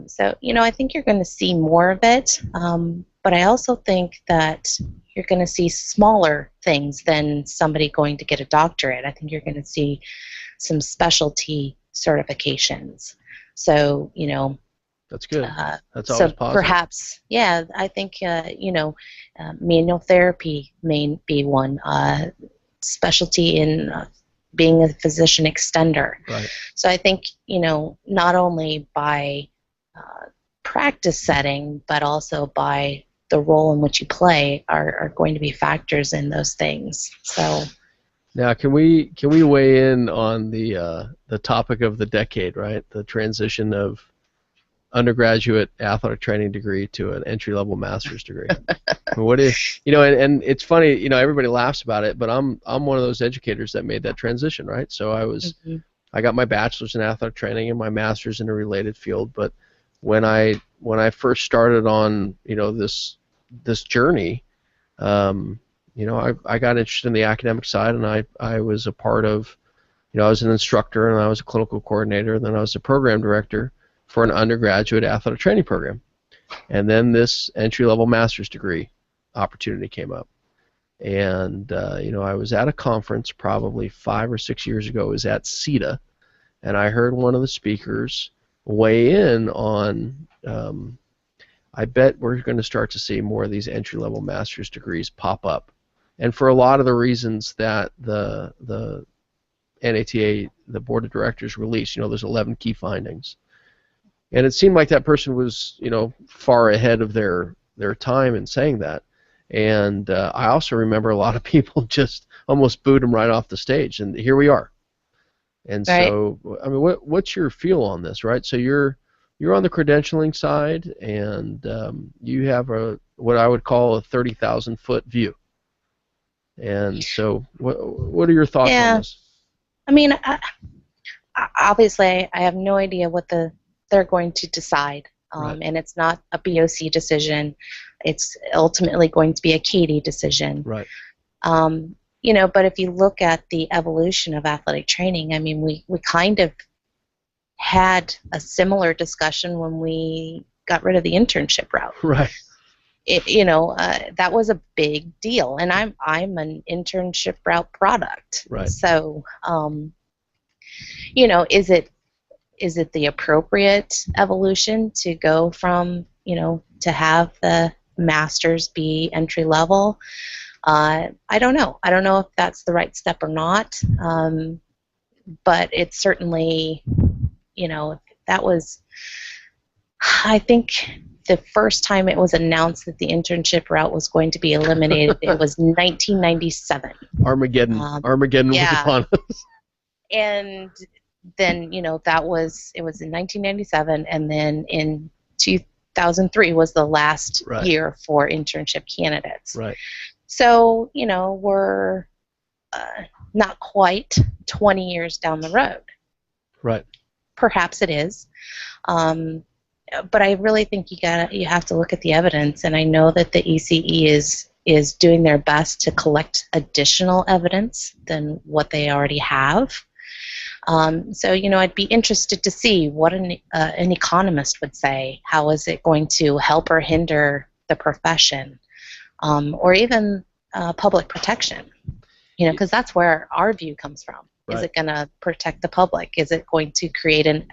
So, I think you're going to see more of it. But I also think that you're going to see smaller things than somebody going to get a doctorate. I think you're going to see some specialty certifications. So, That's good. That's so always positive. perhaps, yeah, I think, manual therapy may be one. Specialty in being a physician extender. Right. So I think, not only by practice setting, but also by the role in which you play are going to be factors in those things. So now, can we weigh in on the topic of the decade, right? The transition of undergraduate athletic training degree to an entry-level master's degree. What is, and it's funny, everybody laughs about it, but I'm one of those educators that made that transition, right? So I got my bachelor's in athletic training and my master's in a related field, but when I first started on this journey, I got interested in the academic side, and I was a part of, I was an instructor and I was a clinical coordinator, and then I was a program director for an undergraduate athletic training program. And then this entry-level master's degree opportunity came up. And, I was at a conference probably 5 or 6 years ago. It was at CETA, and I heard one of the speakers weigh in on, I bet we're going to start to see more of these entry-level master's degrees pop up. And for a lot of the reasons that the NATA, the board of directors, released, there's 11 key findings. And it seemed like that person was, far ahead of their time in saying that. And I also remember a lot of people just almost booed him right off the stage, and here we are. And right. So, I mean, what's your feel on this, right? So you're on the credentialing side, and you have what I would call a 30,000-foot view. And so, what are your thoughts on this? I mean, obviously, I have no idea what they're going to decide, Right. And it's not a BOC decision. It's ultimately going to be a Katie decision. Right. But if you look at the evolution of athletic training, I mean, we kind of had a similar discussion when we got rid of the internship route. Right. That was a big deal, and I'm an internship route product. Right. So, is it the appropriate evolution to go from, to have the master's be entry level? I don't know. I don't know if that's the right step or not. But it's certainly, that was, I think the first time it was announced that the internship route was going to be eliminated, it was 1997. Armageddon was upon us. And then, it was in 1997, and then in 2003 was the last Right. year for internship candidates. Right. So, we're not quite 20 years down the road. Right. Perhaps it is. But I really think you have to look at the evidence, and I know that the ECE is doing their best to collect additional evidence than what they already have. So, I'd be interested to see what an economist would say. How is it going to help or hinder the profession, or even public protection? Because that's where our view comes from. Right. Is it going to protect the public? Is it going to create an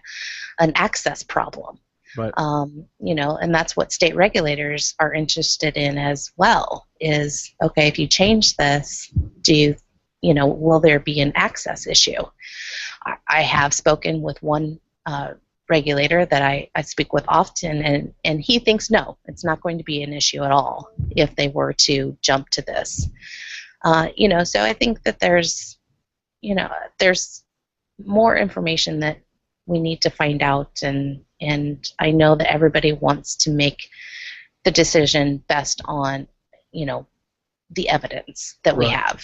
access problem? Right. And that's what state regulators are interested in as well. Is, okay, if you change this, will there be an access issue? I have spoken with one regulator that I speak with often, and he thinks no, it's not going to be an issue at all if they were to jump to this. So I think that there's more information that we need to find out, and I know that everybody wants to make the decision based on, the evidence that we have.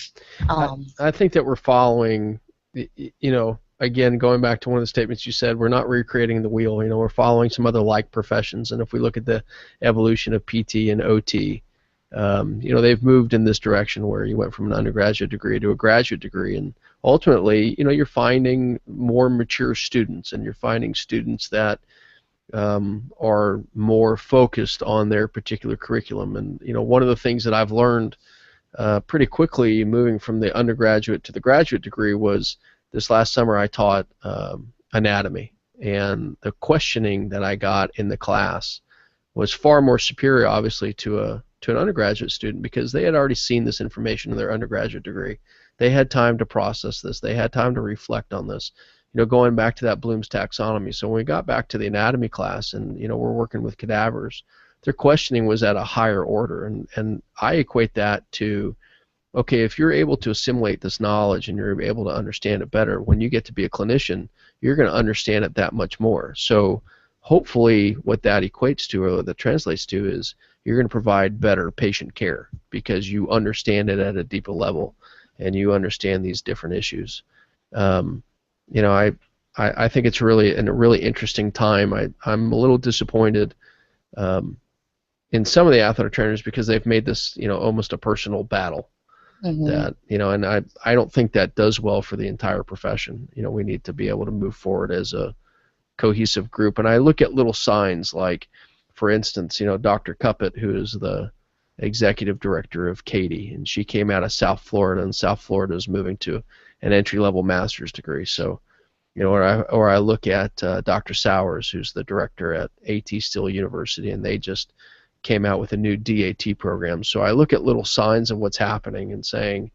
I think that we're following, again, going back to one of the statements you said, we're not recreating the wheel. We're following some other like professions, and if we look at the evolution of PT and OT, they've moved in this direction where you went from an undergraduate degree to a graduate degree, and ultimately, you're finding more mature students, and you're finding students that are more focused on their particular curriculum. And one of the things that I've learned pretty quickly moving from the undergraduate to the graduate degree was this last summer I taught anatomy, and the questioning that I got in the class was far more superior, obviously, to an undergraduate student, because they had already seen this information in their undergraduate degree. They had time to process this. They had time to reflect on this. Going back to that Bloom's taxonomy. So when we got back to the anatomy class, and we're working with cadavers, their questioning was at a higher order, and I equate that to, okay, if you're able to assimilate this knowledge and you're able to understand it better, when you get to be a clinician, you're going to understand it that much more. So hopefully what that equates to, or that translates to, is you're going to provide better patient care because you understand it at a deeper level and you understand these different issues. I think it's really a really interesting time. I'm a little disappointed in some of the athletic trainers because they've made this almost a personal battle. Mm-hmm. That and I don't think that does well for the entire profession. We need to be able to move forward as a cohesive group. And I look at little signs like, for instance, Dr. Cuppet, who is the executive director of Katie, and she came out of South Florida, and South Florida is moving to an entry-level master's degree. So, or I look at Dr. Sowers, who's the director at A.T. Still University, and they just came out with a new DAT program. So I look at little signs of what's happening and saying,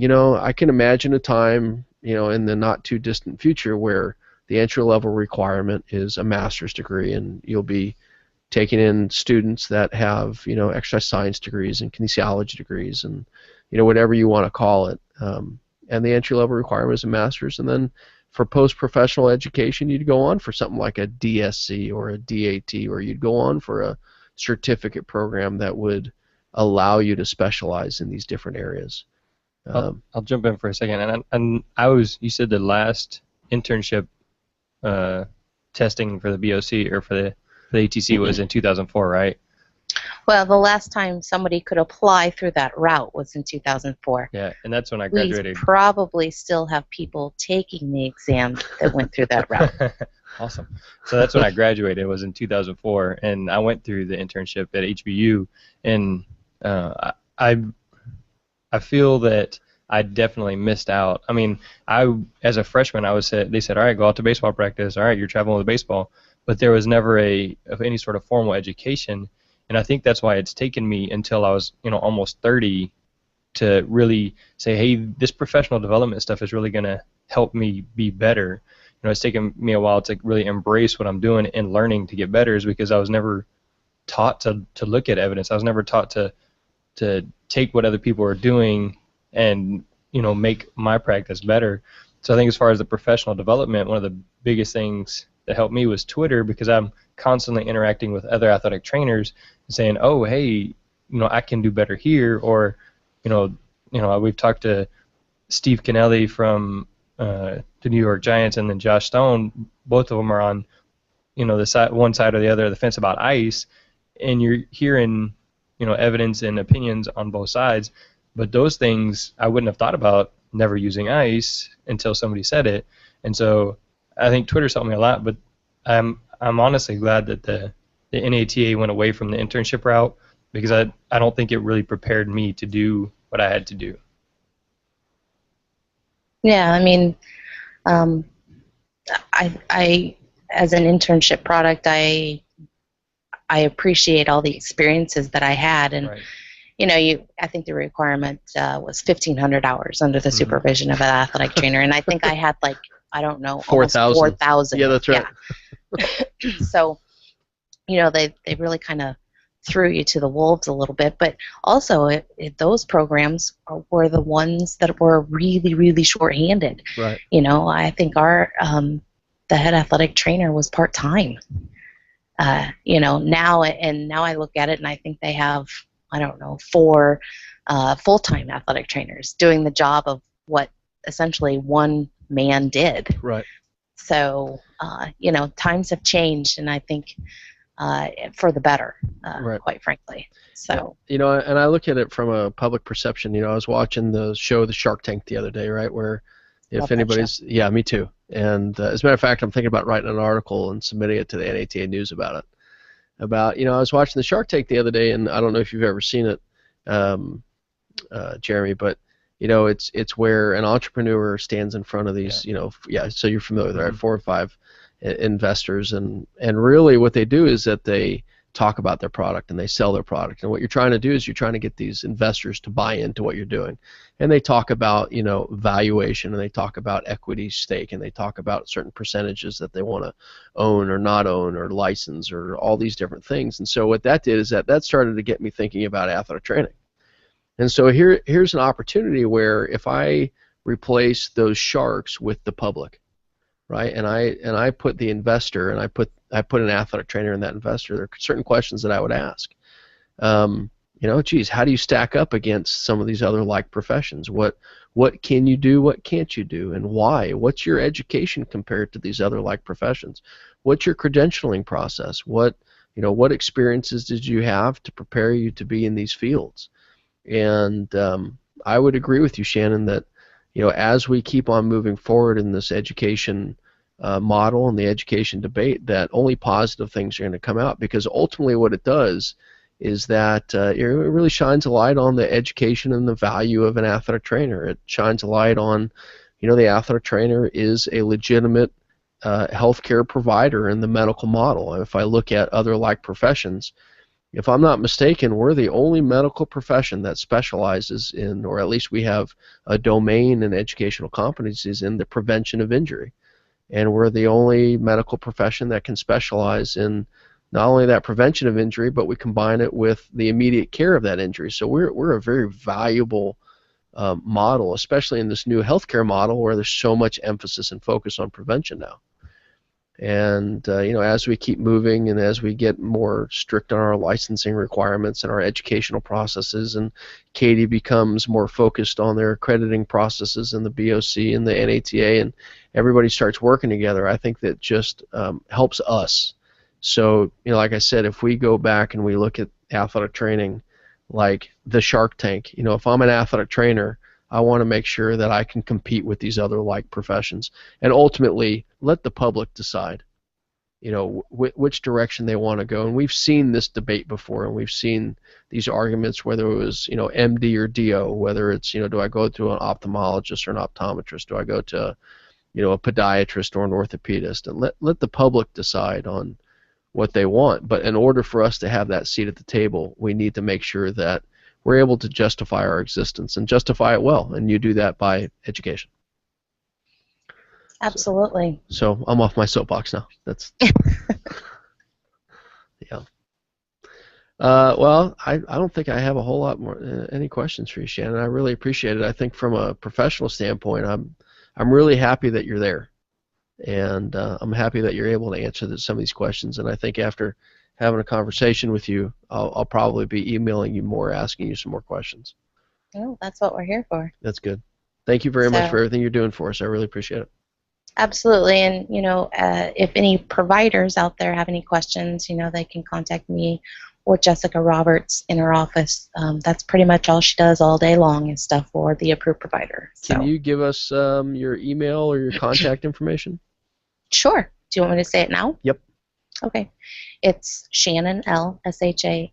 I can imagine a time, in the not too distant future where the entry-level requirement is a master's degree, and you'll be taking in students that have, exercise science degrees and kinesiology degrees and, whatever you want to call it. And the entry-level requirement is a master's, and then for post-professional education, you'd go on for something like a DSC or a DAT, or you'd go on for a certificate program that would allow you to specialize in these different areas. I'll jump in for a second. And you said the last internship testing for the BOC or for the ATC was in 2004, right? Well, the last time somebody could apply through that route was in 2004. Yeah, and that's when I graduated. We probably still have people taking the exam that went through that route. Awesome. So that's when I graduated. It was in 2004, and I went through the internship at HBU, and I feel that I definitely missed out. I mean, as a freshman, they said, all right, go out to baseball practice. All right, you're traveling with baseball, but there was never any sort of formal education. And I think that's why it's taken me until I was, almost 30 to really say, hey, this professional development stuff is really going to help me be better. It's taken me a while to really embrace what I'm doing and learning to get better, is because I was never taught to look at evidence. I was never taught to take what other people are doing and, make my practice better. So I think as far as the professional development, one of the biggest things that helped me was Twitter, because I'm constantly interacting with other athletic trainers and saying, oh, hey, I can do better here, or, we've talked to Steve Kennelly from the New York Giants, and then Josh Stone. Both of them are on, one side or the other of the fence about ice, and you're hearing, evidence and opinions on both sides. But those things I wouldn't have thought about never using ice until somebody said it, and so I think Twitter's helped me a lot. But I'm honestly glad that the NATA went away from the internship route, because I don't think it really prepared me to do what I had to do. Yeah, I mean, I as an internship product, I appreciate all the experiences that I had, and right. I think the requirement was 1,500 hours under the supervision of an athletic trainer, and I think I had I don't know, 4,000. 4,000. Yeah, that's right. So, they really kind of threw you to the wolves a little bit, but also those programs were the ones that were really, really short-handed. Right. I think the head athletic trainer was part-time. Now I look at it and I think they have, I don't know, 4 full-time athletic trainers doing the job of what essentially one man did. Right. So, times have changed, and I think for the better, Right. quite frankly. So, and I look at it from a public perception. I was watching the show The Shark Tank the other day, right, where if anybody's, yeah, me too. And as a matter of fact, I'm thinking about writing an article and submitting it to the NATA News about it. I was watching the Shark Tank the other day, and I don't know if you've ever seen it, Jeremy, but it's where an entrepreneur stands in front of these, so you're familiar with that, right? 4 or 5 investors, and really what they do is that they talk about their product and they sell their product, and what you're trying to do is you're trying to get these investors to buy into what you're doing, and they talk about valuation, and they talk about equity stake, and they talk about certain percentages that they want to own or not own or license or all these different things. And so what that did is that started to get me thinking about athletic training. And so here's an opportunity where if I replace those sharks with the public, right, and I put the investor and I put an athletic trainer in that investor, there are certain questions that I would ask. Geez, how do you stack up against some of these other like professions? What can you do? What can't you do? And why? What's your education compared to these other like professions? What's your credentialing process? What experiences did you have to prepare you to be in these fields? And I would agree with you, Shannon, that as we keep on moving forward in this education model and the education debate, that only positive things are going to come out, because ultimately what it does is that it really shines a light on the education and the value of an athletic trainer. It shines a light on, the athletic trainer is a legitimate healthcare provider in the medical model. If I look at other like professions, if I'm not mistaken, we're the only medical profession that specializes in, or at least we have a domain in educational competencies in the prevention of injury. And we're the only medical profession that can specialize in not only that prevention of injury, but we combine it with the immediate care of that injury. So we're a very valuable model, especially in this new healthcare model where there's so much emphasis and focus on prevention now. And as we keep moving and as we get more strict on our licensing requirements and our educational processes, and Katie becomes more focused on their accrediting processes and the BOC and the NATA, and everybody starts working together, I think that just helps us. So, like I said, if we go back and we look at athletic training like the Shark Tank, if I'm an athletic trainer, I want to make sure that I can compete with these other like professions, and ultimately let the public decide, which direction they want to go. And we've seen this debate before, and we've seen these arguments, whether it was MD or DO, whether it's do I go to an ophthalmologist or an optometrist, do I go to a podiatrist or an orthopedist, and let the public decide on what they want. But in order for us to have that seat at the table, we need to make sure that we're able to justify our existence and justify it well, and you do that by education. Absolutely. So I'm off my soapbox now. That's yeah. Well, I don't think I have a whole lot more any questions for you, Shannon. I really appreciate it. I think from a professional standpoint, I'm really happy that you're there, and I'm happy that you're able to answer some of these questions. And I think after having a conversation with you, I'll probably be emailing you more, asking you some more questions. Oh, that's what we're here for. That's good. Thank you very much for everything you're doing for us. I really appreciate it. Absolutely. And, if any providers out there have any questions, they can contact me or Jessica Roberts in her office. That's pretty much all she does all day long is stuff for the approved provider. Can you give us your email or your contact information? Sure. Do you want me to say it now? Yep. Okay. It's Shannon L, SHANNONL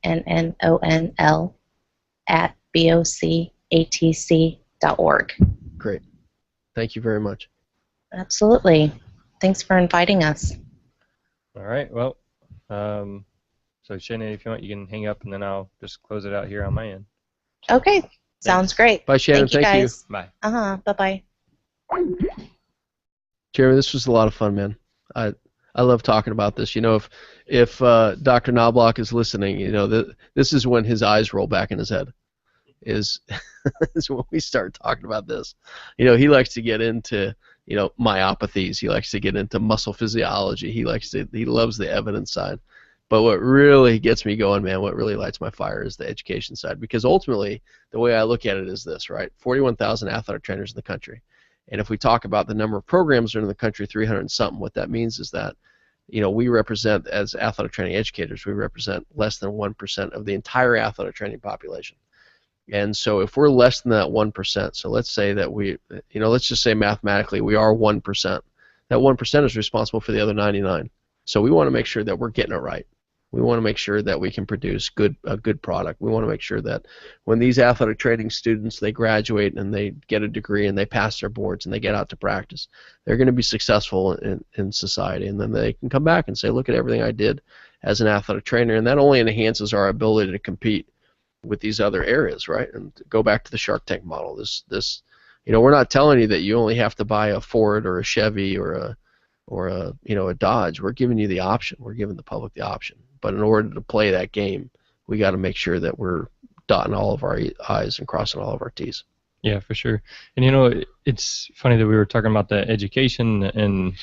at BOCATC.org. Great. Thank you very much. Absolutely. Thanks for inviting us. All right. Well, so Shannon, if you want, you can hang up, and then I'll just close it out here on my end. Okay. Sounds great. Bye, Shannon. Thank you. Bye. Bye-bye. Jeremy, this was a lot of fun, man. I I love talking about this. You know, if Dr. Knobloch is listening, you know, this is when his eyes roll back in his head. Is is when we start talking about this. You know, he likes to get into, you know, myopathies. He likes to get into muscle physiology. He loves the evidence side. But what really gets me going, man, what really lights my fire is the education side. Because ultimately, the way I look at it is this, right? 41,000 athletic trainers in the country. And if we talk about the number of programs that are in the country, 300 and something, what that means is that, you know, we represent, as athletic training educators, we represent less than 1% of the entire athletic training population. And so if we're less than that 1%, so let's say that we, you know, let's just say mathematically we are 1%. That 1% is responsible for the other 99. So we want to make sure that we're getting it right. We want to make sure that we can produce a good product. We want to make sure that when these athletic training students, they graduate and they get a degree and they pass their boards and they get out to practice, they're going to be successful in society. And then they can come back and say, look at everything I did as an athletic trainer. And that only enhances our ability to compete with these other areas, right? And to go back to the Shark Tank model, this, you know, we're not telling you that you only have to buy a Ford or a Chevy or a you know, a Dodge. We're giving you the option. We're giving the public the option. But in order to play that game, we got to make sure that we're dotting all of our I's and crossing all of our T's. Yeah, for sure. And you know, it's funny that we were talking about the education, and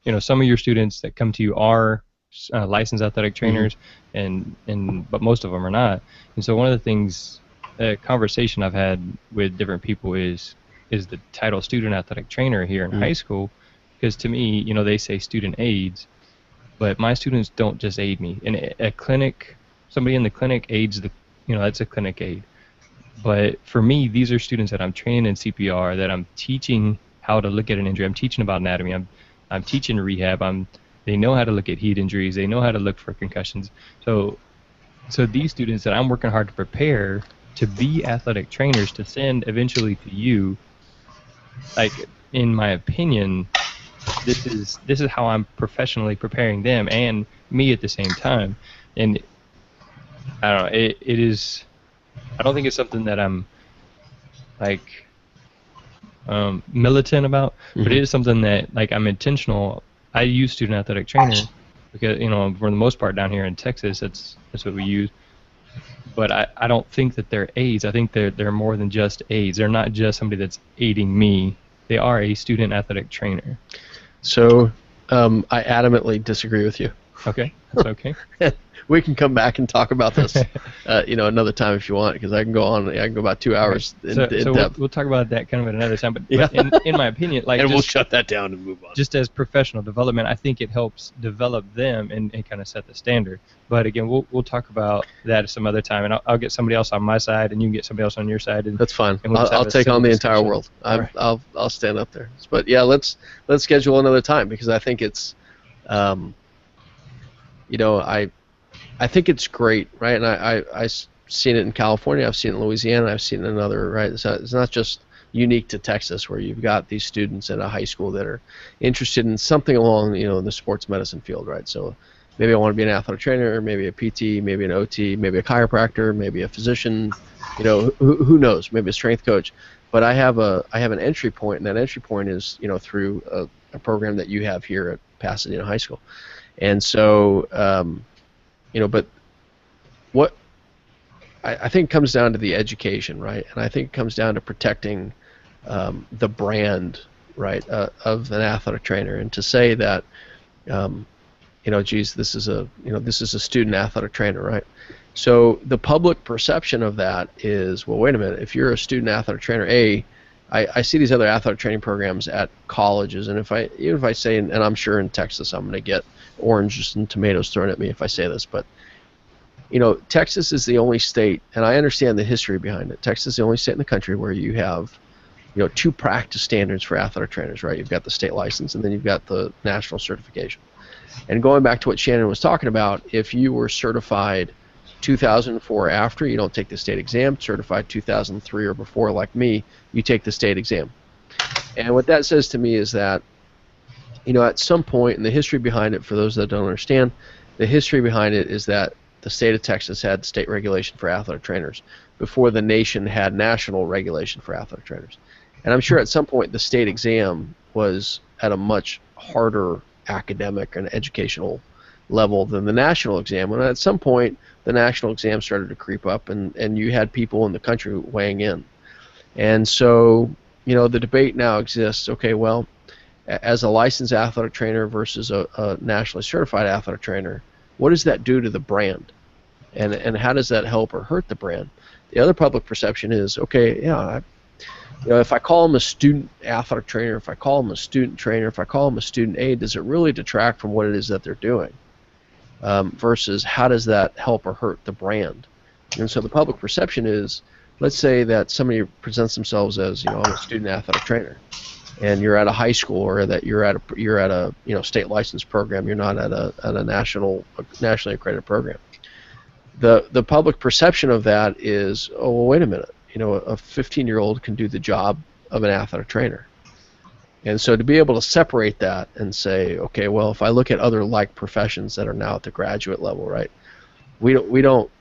you know, some of your students that come to you are licensed athletic trainers, but most of them are not. And so one of the things, a conversation I've had with different people is the title student athletic trainer here in high school, because to me, you know, they say student aides, but my students don't just aid me. In a clinic, somebody in the clinic aids the, you know, that's a clinic aid. But for me, these are students that I'm training in CPR, that I'm teaching how to look at an injury. I'm teaching about anatomy. I'm teaching rehab. They know how to look at heat injuries. They know how to look for concussions. So these students that I'm working hard to prepare to be athletic trainers to send eventually to you, like, in my opinion, this is how I'm professionally preparing them and me at the same time. And I don't know, it is, I don't think it's something that I'm like militant about, but it is something that, like, I'm intentional. I use student athletic trainer because, you know, for the most part down here in Texas, that's what we use. But I don't think that they're aides. I think they're more than just aides. They're not just somebody that's aiding me. They are a student athletic trainer. So I adamantly disagree with you. Okay, that's okay. We can come back and talk about this, you know, another time if you want, because I can go on. I can go about 2 hours in depth. We'll talk about that kind of at another time. But in my opinion, like, and we'll shut that down and move on. Just as professional development, I think it helps develop them and kind of set the standard. But again, we'll talk about that some other time, and I'll get somebody else on my side, and you can get somebody else on your side. And that's fine. And I'll take on the entire world. Right. I'll stand up there. But yeah, let's schedule another time, because I think it's, you know, I think it's great, right? And I've seen it in California, I've seen it in Louisiana, I've seen it in other, right? It's not just unique to Texas, where you've got these students at a high school that are interested in something along, you know, the sports medicine field, right? So maybe I want to be an athletic trainer, maybe a PT, maybe an OT, maybe a chiropractor, maybe a physician, you know, who knows? Maybe a strength coach. But I have an entry point, and that entry point is, you know, through a program that you have here at Pasadena High School. And so, you know, but what I think comes down to the education, right? And I think it comes down to protecting the brand, right, of an athletic trainer. And to say that, you know, geez, this is a student athletic trainer, right? So the public perception of that is, well, wait a minute, if you're a student athletic trainer, I see these other athletic training programs at colleges, and even if I say, and I'm sure in Texas I'm going to get oranges and tomatoes thrown at me if I say this, but, you know, Texas is the only state, and I understand the history behind it. Texas is the only state in the country where you have, you know, 2 practice standards for athletic trainers, right? You've got the state license, and then you've got the national certification. And going back to what Shannon was talking about, if you were certified 2004 or after, you don't take the state exam. Certified 2003 or before, like me, you take the state exam. And what that says to me is that, you know, at some point, and the history behind it, for those that don't understand, the history behind it is that the state of Texas had state regulation for athletic trainers before the nation had national regulation for athletic trainers. And I'm sure at some point the state exam was at a much harder academic and educational level than the national exam. And at some point, the national exam started to creep up, and you had people in the country weighing in. And so, the debate now exists, okay, well, as a licensed athletic trainer versus a nationally certified athletic trainer, what does that do to the brand? And how does that help or hurt the brand? The other public perception is, okay, yeah, if I call them a student athletic trainer, if I call them a student trainer, if I call them a student aide, does it really detract from what it is that they're doing? Versus how does that help or hurt the brand? And so the public perception is, let's say that somebody presents themselves as, I'm a student athletic trainer, and you're at a high school, or that you're at a state licensed program. You're not at a nationally accredited program. The public perception of that is, oh, well, wait a minute, a 15-year-old can do the job of an athletic trainer. And so to be able to separate that and say, okay, well, if I look at other like professions that are now at the graduate level, right, we don't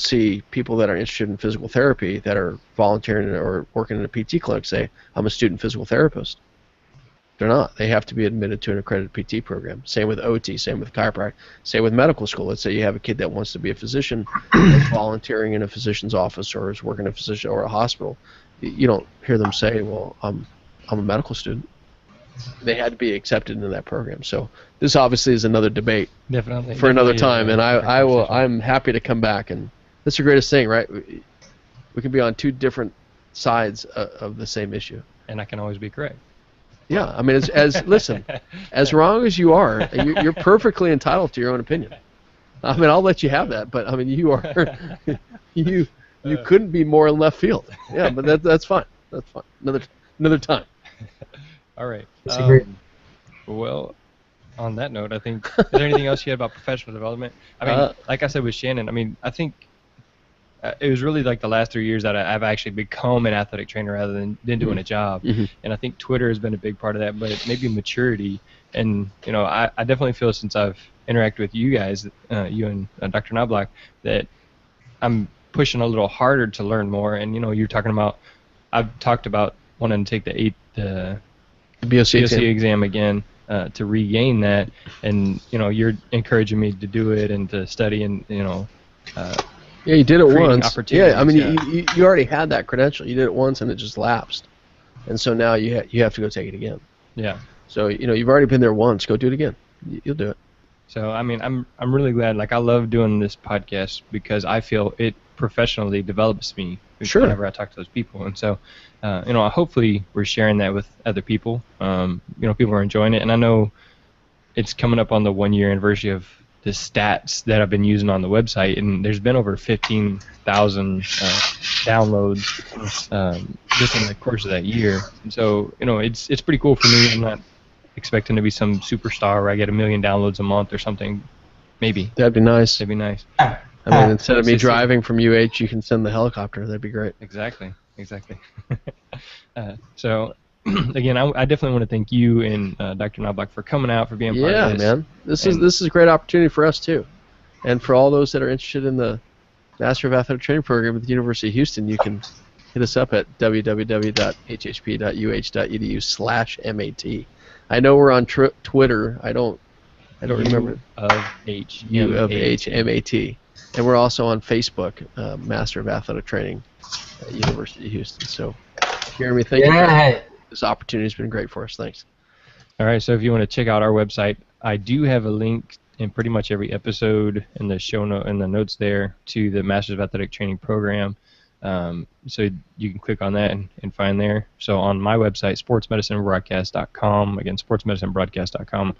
see people that are interested in physical therapy that are volunteering or working in a PT clinic say, I'm a student physical therapist. They're not. They have to be admitted to an accredited PT program. Same with OT, same with chiropractic, same with medical school. Let's say you have a kid that wants to be a physician, is volunteering in a physician's office or is working in a physician or a hospital. You don't hear them say, well, I'm a medical student. They had to be accepted into that program. So this obviously is another debate for another time, and I'm happy to come back. And that's the greatest thing, right? We can be on two different sides of the same issue. And I can always be correct. Yeah, I mean, listen, as wrong as you are, you're perfectly entitled to your own opinion. I mean, I'll let you have that, but I mean, you are you couldn't be more in left field. Yeah, but that's fine. That's fine. Another time. All right. Disagree. Well, on that note, I think, is there anything else you had about professional development? I mean, like I said with Shannon, I mean, I think it was really like the last 3 years that I've actually become an athletic trainer rather than doing a job. Mm-hmm. And I think Twitter has been a big part of that, but maybe maturity. And, I definitely feel since I've interacted with you guys, you and Dr. Knobloch, that I'm pushing a little harder to learn more. And, you're talking about, I've talked about wanting to take the BOC exam again to regain that. And, you're encouraging me to do it and to study and, yeah, you did it once. Yeah, I mean, yeah. You already had that credential. You did it once, and it just lapsed. And so now you have to go take it again. Yeah. So you've already been there once. Go do it again. You'll do it. So I mean, I'm really glad. Like I love doing this podcast because I feel it professionally develops me. Sure. Whenever I talk to those people, and so hopefully we're sharing that with other people. People are enjoying it, and I know it's coming up on the 1-year anniversary of the stats that I've been using on the website, and there's been over 15,000 downloads just in the course of that year. And so, it's pretty cool for me. I'm not expecting to be some superstar where I get 1 million downloads a month or something. Maybe. That'd be nice. That'd be nice. I mean, instead of me driving from UH, you can send the helicopter. That'd be great. Exactly. So, again, I definitely want to thank you and Dr. Knobloch for coming out, for being part of this. Yeah, man. This is a great opportunity for us, too. And for all those that are interested in the Master of Athletic Training program at the University of Houston, you can hit us up at www.hhp.uh.edu/MAT. I know we're on Twitter. I don't remember. U of HMAT. And we're also on Facebook, Master of Athletic Training at University of Houston. So, Jeremy, thank you. This opportunity has been great for us. Thanks. All right, so if you want to check out our website, I do have a link in pretty much every episode in the show note and the notes there to the Masters of Athletic Training program. So you can click on that and find there. So on my website, sportsmedicinebroadcast.com, again, sportsmedicinebroadcast.com.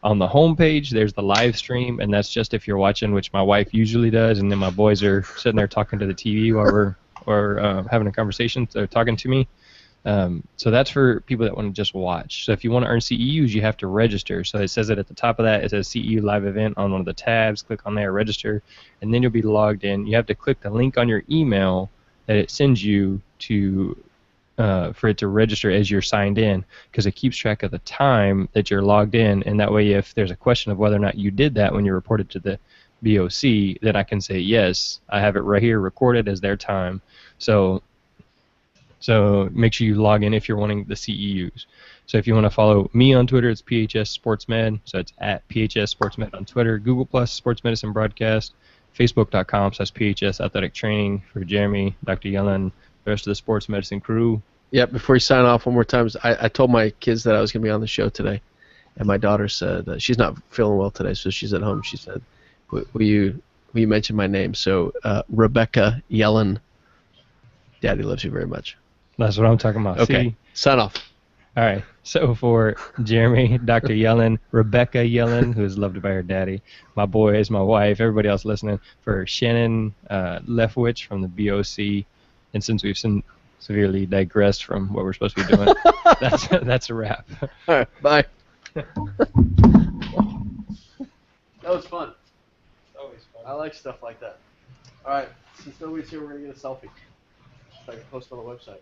On the home page, there's the live stream, and that's just if you're watching, which my wife usually does, and then my boys are sitting there talking to the TV while we're having a conversation. They're talking to me. So that's for people that want to just watch. So if you want to earn CEUs, you have to register. So it says it at the top of that. It says CEU live event on one of the tabs. Click on there, register, and then you'll be logged in. You have to click the link on your email that it sends you to for it to register as you're signed in, because it keeps track of the time that you're logged in, and that way if there's a question of whether or not you did that when you reported to the BOC, then I can say, yes, I have it right here recorded as their time. So So make sure you log in if you're wanting the CEUs. So if you want to follow me on Twitter, it's PHS SportsMed. So it's at PHS SportsMed on Twitter. Google Plus Sports Medicine Broadcast. Facebook.com/PHS Athletic Training for Jeremy, Dr. Yellen, the rest of the sports medicine crew. Yeah, before you sign off one more time, I told my kids that I was going to be on the show today, and my daughter said she's not feeling well today, so she's at home. She said, will you mention my name? So Rebecca Yellen, Daddy loves you very much. That's what I'm talking about. Okay, See? sign off. All right. So for Jeremy, Dr. Yellen, Rebecca Yellen, who is loved by her daddy, my boys, my wife, everybody else listening, for Shannon Leftwich from the BOC, and since we've severely digressed from what we're supposed to be doing, that's a wrap. All right, bye. That was fun. Always fun. I like stuff like that. All right, since nobody's here, we're going to get a selfie so I can post on the website.